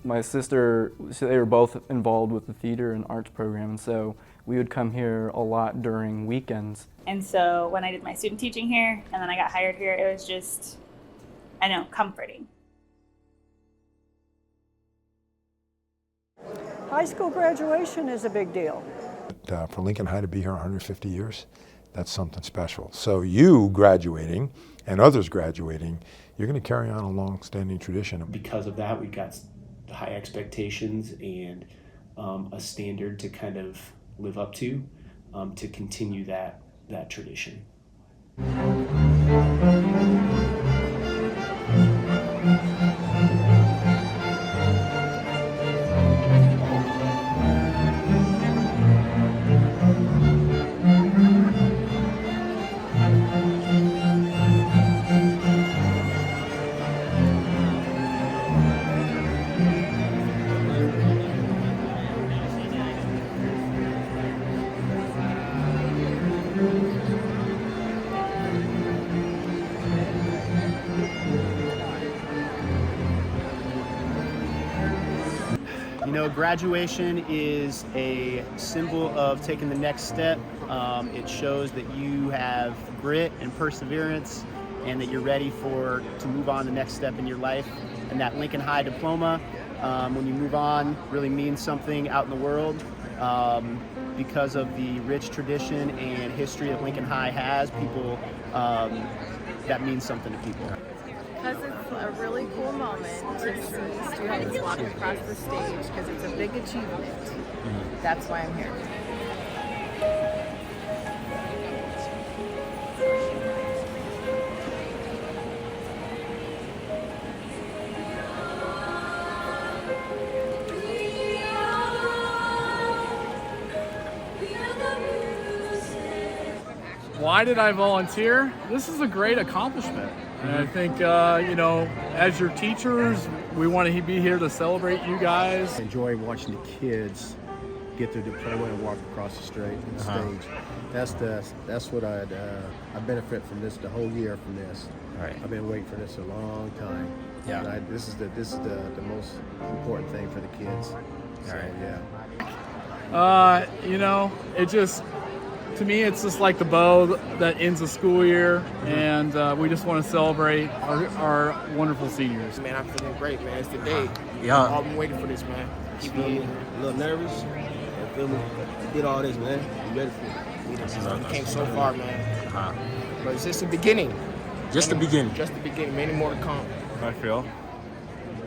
My sister, they were both involved with the theater and arts program, and so we would come here a lot during weekends. And so when I did my student teaching here and then I got hired here, it was just, I know, comforting. High school graduation is a big deal. For Lincoln High to be here 150 years, that's something special. So you graduating and others graduating, you're going to carry on a long-standing tradition. Because of that, we've got high expectations and a standard to kind of live up to continue that tradition. You know, graduation is a symbol of taking the next step. It shows that you have grit and perseverance and that you're ready to move on to the next step in your life. And that Lincoln High diploma, when you move on, really means something out in the world. Because of the rich tradition and history that Lincoln High has, people, that means something to people. Because it's a really cool moment to see students walk across the stage, because it's a big achievement. That's why I'm here. Why did I volunteer? This is a great accomplishment. And I think, you know, as your teachers, we want to be here to celebrate you guys. I enjoy watching the kids get their diploma and walk across the stage. That's what I benefit from this the whole year from this. Right. I've been waiting for this a long time. Yeah. And this is the most important thing for the kids. So, right. Yeah. You know, it just, to me, it's just like the bow that ends the school year, and we just want to celebrate our wonderful seniors. Man, I'm feeling great, man. It's the day. Yeah. I've been waiting for this, man. Keep me a little nervous. And feel me. Did all this, man. You ready for it? We came so far, man. But it's just the beginning. Just the beginning. Just the beginning. Many more to come. I feel.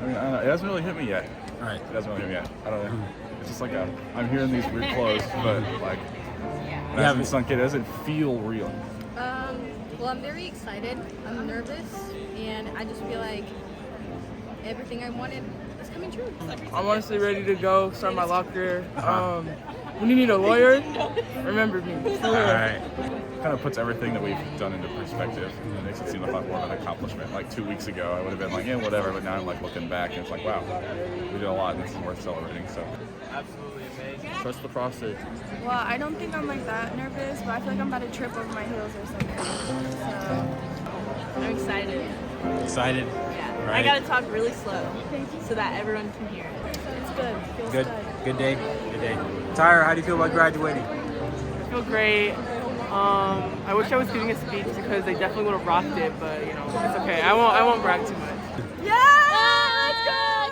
I mean, it hasn't really hit me yet. Right. It doesn't really mean I don't know. It's just like I'm hearing these weird clothes, but like it hasn't sunk in. It doesn't feel real. Well, I'm very excited. I'm nervous, and I just feel like everything I wanted is coming true. I'm honestly ready to go start my law career. When you need a lawyer, remember me. All right. Kind of puts everything that we've done into perspective. It makes it seem like more of an accomplishment. Like 2 weeks ago, I would have been like, yeah, whatever. But now I'm like looking back, and it's like, wow, we did a lot, and this is worth celebrating. So, Absolutely amazing. trust the process. Well, I don't think I'm like that nervous, but I feel like I'm about to trip over my heels or something. So I'm excited. Excited? Yeah. Right. I gotta talk really slow so that everyone can hear it. It's good. Feels Good. Good day. Good day. Tyra, how do you feel about graduating? I feel great. I wish I was giving a speech because they definitely would have rocked it, but you know, it's okay. I won't brag too much. Yeah! Let's go!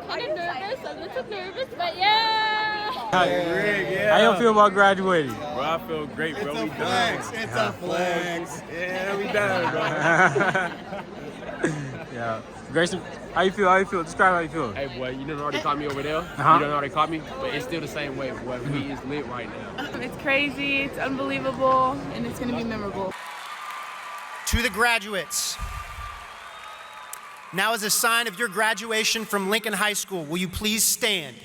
Kind of nervous. I'm a little nervous, but yeah! How you feel about graduating? Bro, I feel great, bro. We done. It's a flex. Yeah, we done, bro. Yeah. Grayson, how you feel? How you feel? Describe how you feel. Hey boy, you done already caught me over there. Uh-huh. You done already caught me, but it's still the same way. Boy, we is lit right now. It's crazy, it's unbelievable, and it's gonna be memorable. To the graduates, now as a sign of your graduation from Lincoln High School, will you please stand?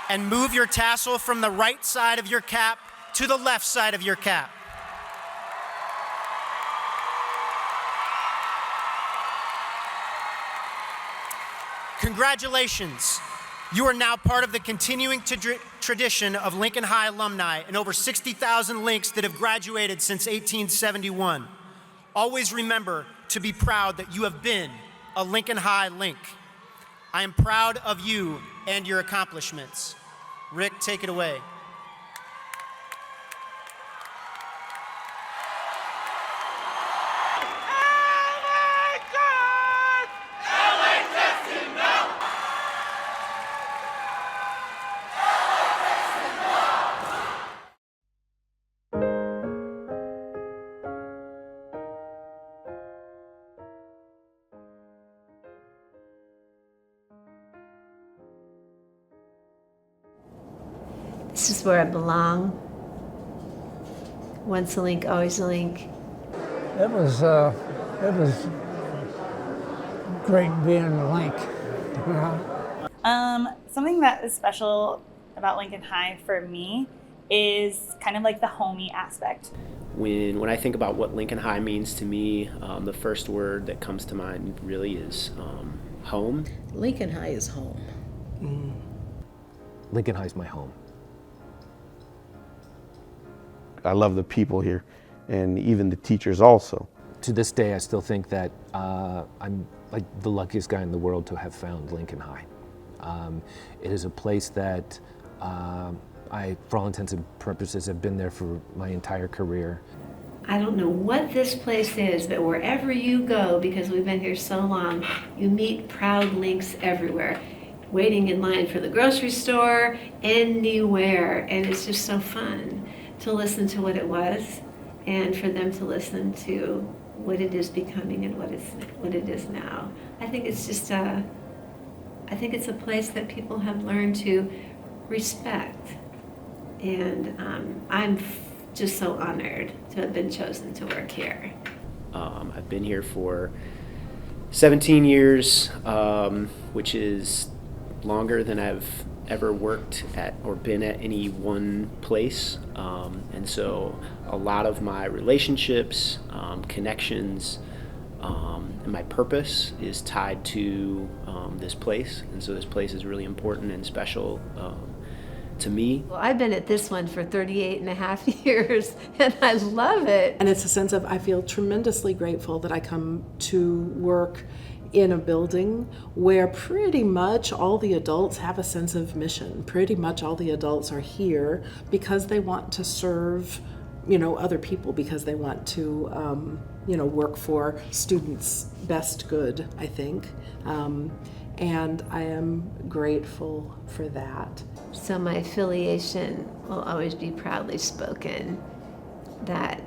And move your tassel from the right side of your cap to the left side of your cap. Congratulations. You are now part of the continuing tradition of Lincoln High alumni and over 60,000 Links that have graduated since 1871. Always remember to be proud that you have been a Lincoln High Link. I am proud of you and your accomplishments. Rick, take it away. This is where I belong. Once a Link, always a Link. It was great being a Link. Something that is special about Lincoln High for me is kind of like the homey aspect. When I think about what Lincoln High means to me, the first word that comes to mind really is home. Lincoln High is home. Lincoln High is my home. I love the people here, and even the teachers also. To this day, I still think that I'm like the luckiest guy in the world to have found Lincoln High. It is a place that I, for all intents and purposes, have been there for my entire career. I don't know what this place is, but wherever you go, because we've been here so long, you meet proud Links everywhere, waiting in line for the grocery store, anywhere, and it's just so fun to listen to what it was and for them to listen to what it is becoming and what it is now. I think it's just I think it's a place that people have learned to respect, and I'm just so honored to have been chosen to work here. I've been here for 17 years, which is longer than I've ever worked at or been at any one place. And so a lot of my relationships, connections, and my purpose is tied to this place. And so this place is really important and special to me. Well, I've been at this one for 38 and a half years, and I love it. And it's a sense of, I feel tremendously grateful that I come to work in a building where pretty much all the adults have a sense of mission. Pretty much all the adults are here because they want to serve, other people, because they want to, work for students' best good, I think. And I am grateful for that. So my affiliation will always be proudly spoken, that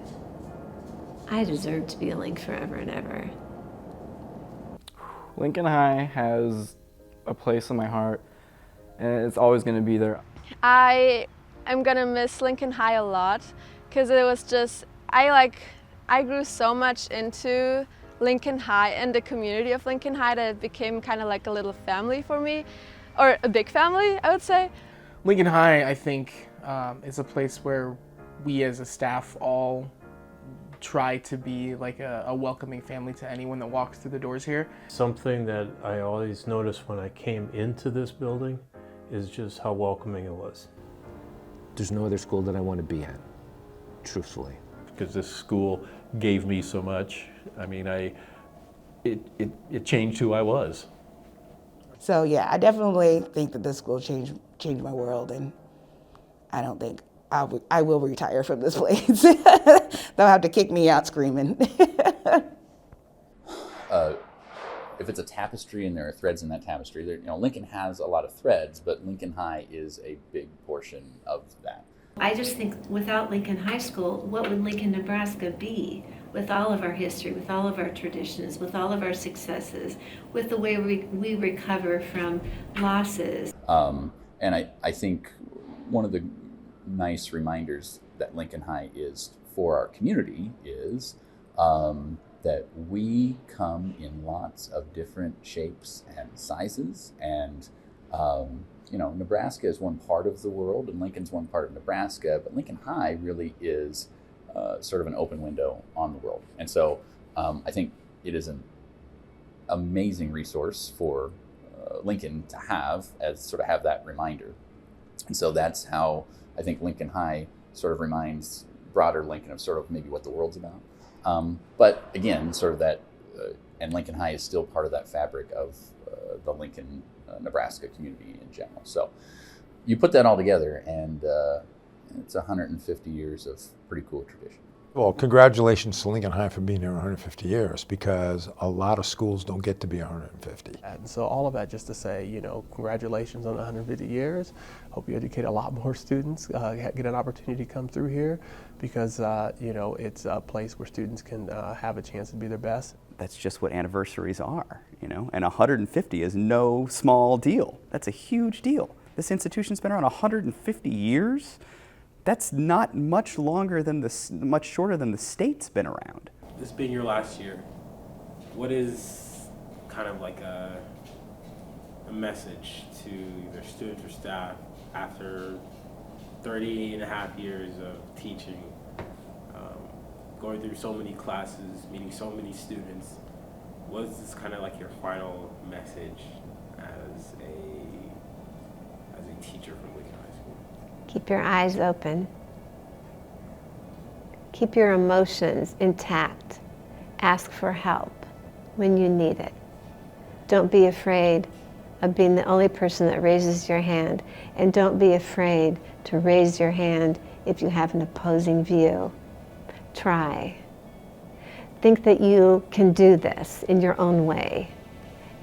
I deserve to be a Link forever and ever. Lincoln High has a place in my heart, and it's always going to be there. I am gonna miss Lincoln High a lot because it was just, I grew so much into Lincoln High and the community of Lincoln High that it became kind of like a little family for me, or a big family, I would say. Lincoln High, I think, is a place where we as a staff all try to be like a welcoming family to anyone that walks through the doors here. Something that I always noticed when I came into this building is just how welcoming it was. There's no other school that I want to be at, truthfully. Because this school gave me so much. I mean, it changed who I was. So yeah, I definitely think that this school changed my world, and I don't think I will retire from this place. They'll have to kick me out screaming. If it's a tapestry and there are threads in that tapestry, you know, Lincoln has a lot of threads, but Lincoln High is a big portion of that. I just think without Lincoln High School, what would Lincoln, Nebraska be? With all of our history, with all of our traditions, with all of our successes, with the way we recover from losses. And I think one of the nice reminders that Lincoln High is for our community is that we come in lots of different shapes and sizes, and you know, Nebraska is one part of the world and Lincoln's one part of Nebraska, but Lincoln High really is sort of an open window on the world. And so I think it is an amazing resource for Lincoln to have that reminder. And so that's how I think Lincoln High sort of reminds broader Lincoln of sort of maybe what the world's about. But again, sort of that, and Lincoln High is still part of that fabric of the Lincoln, Nebraska community in general. So you put that all together, and it's 150 years of pretty cool tradition. Well, congratulations to Lincoln High for being here 150 years, because a lot of schools don't get to be 150. And so all of that just to say, you know, congratulations on 150 years. Hope you educate a lot more students, get an opportunity to come through here, because, you know, it's a place where students can have a chance to be their best. That's just what anniversaries are, you know, and 150 is no small deal. That's a huge deal. This institution's been around 150 years. That's not much longer than much shorter than the state's been around. This being your last year, what is kind of like a message to either students or staff after 30 and a half years of teaching, going through so many classes, meeting so many students? What is this kind of like your final message as a teacher from Lincoln High School? Keep your eyes open. Keep your emotions intact. Ask for help when you need it. Don't be afraid of being the only person that raises your hand, and don't be afraid to raise your hand if you have an opposing view. Try. Think that you can do this in your own way.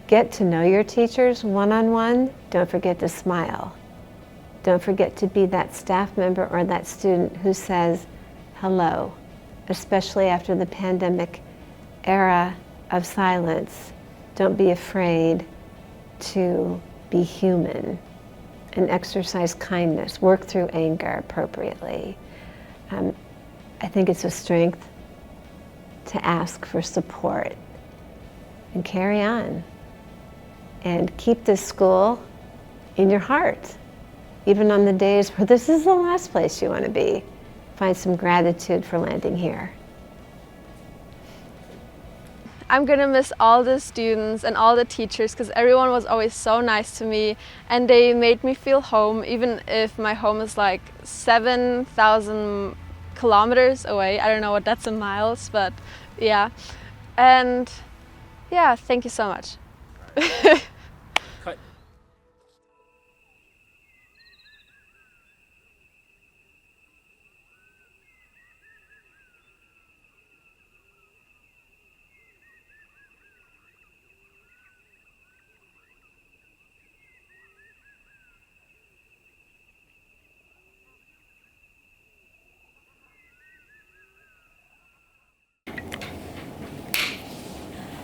Get to know your teachers one-on-one. Don't forget to smile. Don't forget to be that staff member or that student who says hello, especially after the pandemic era of silence. Don't be afraid to be human and exercise kindness. Work through anger appropriately. I think it's a strength to ask for support and carry on. And keep this school in your heart. Even on the days where this is the last place you want to be, find some gratitude for landing here. I'm gonna miss all the students and all the teachers, because everyone was always so nice to me and they made me feel home, even if my home is like 7,000 kilometers away. I don't know what that's in miles, but yeah. And yeah, thank you so much.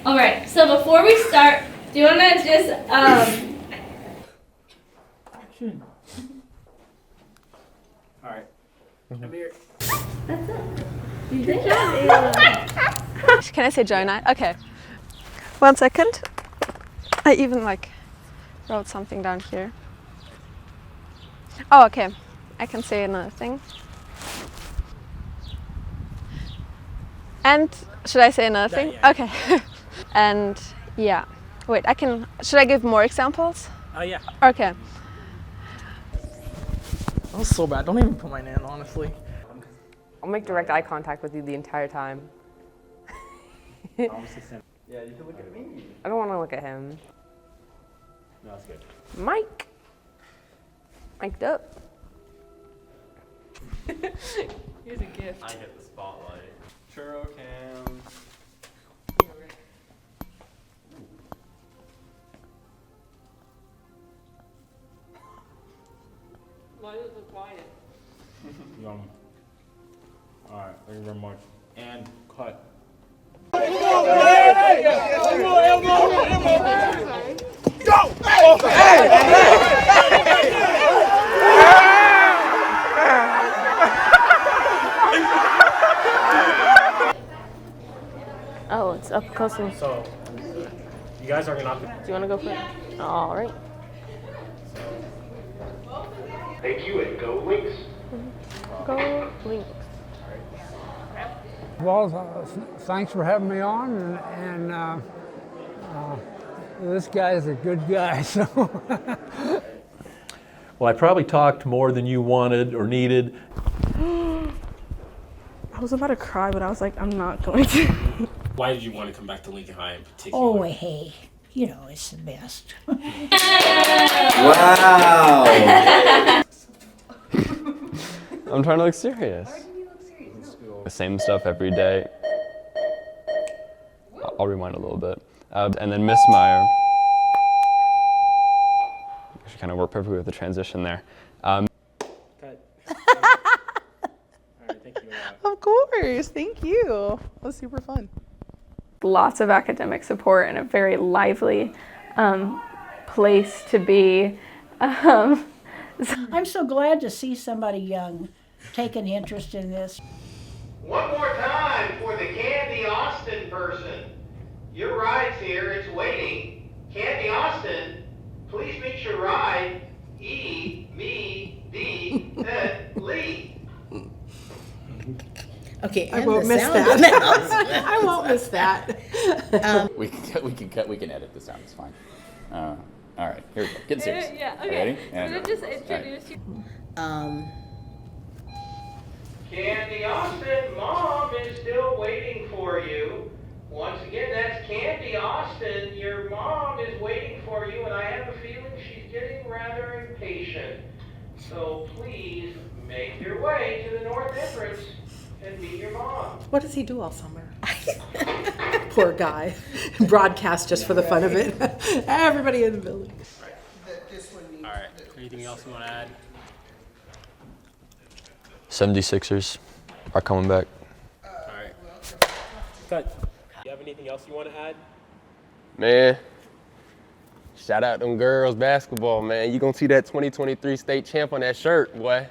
All right, so before we start, do you want to just, All right. I'm here. That's it. You did it. Can I say Jonah? Okay. 1 second. I even wrote something down here. Oh, okay. I can say another thing. And should I say another thing? Yeah. Okay. And yeah. Wait, should I give more examples? Yeah. Okay. That was so bad. Don't even put my name, honestly. I'll make direct eye contact with you the entire time. Yeah, you can look at me. I don't want to look at him. No, that's good. Mike. Mic'd up. Here's a gift. I get the spotlight. Churro cam. Why is it so quiet? Yum. All right, thank you very much. And cut. Oh, it's up close. So, you guys are gonna. Do you want to go first? All right. Thank you, and go Lynx. Go Lynx. Well, thanks for having me on, and this guy's a good guy. So. Well, I probably talked more than you wanted or needed. I was about to cry, but I was like, I'm not going to. Why did you want to come back to Lincoln High in particular? Oh, hey, you know, it's the best. Wow. I'm trying to look serious. The same stuff every day. I'll rewind a little bit. And then Miss Meyer. She kind of worked perfectly with the transition there. Cut. All right, thank you. Of course, thank you. That was super fun. Lots of academic support and a very lively place to be. I'm so glad to see somebody young take an interest in this. One more time for the Candy Austin person. Your ride's here, it's waiting. Candy Austin, please meet your ride. E, me, D, Ed, Lee. Okay, I and won't the miss sound that. I won't miss that. We can edit this out. It's fine. All right, here we go. Get serious. Yeah, You okay. ready? I'm gonna just introduce you. Candy Austin, Mom is still waiting for you. Once again, that's Candy Austin. Your mom is waiting for you, and I have a feeling she's getting rather impatient. So please make your way to the north entrance and meet your mom. What does he do all summer? Poor guy. Broadcast just for the fun of it. Everybody in the building. All right. Anything else you want to add? 76ers are coming back. All right. Cut. You have anything else you want to add? Man, shout out them girls basketball, man. You gonna see that 2023 state champ on that shirt, boy.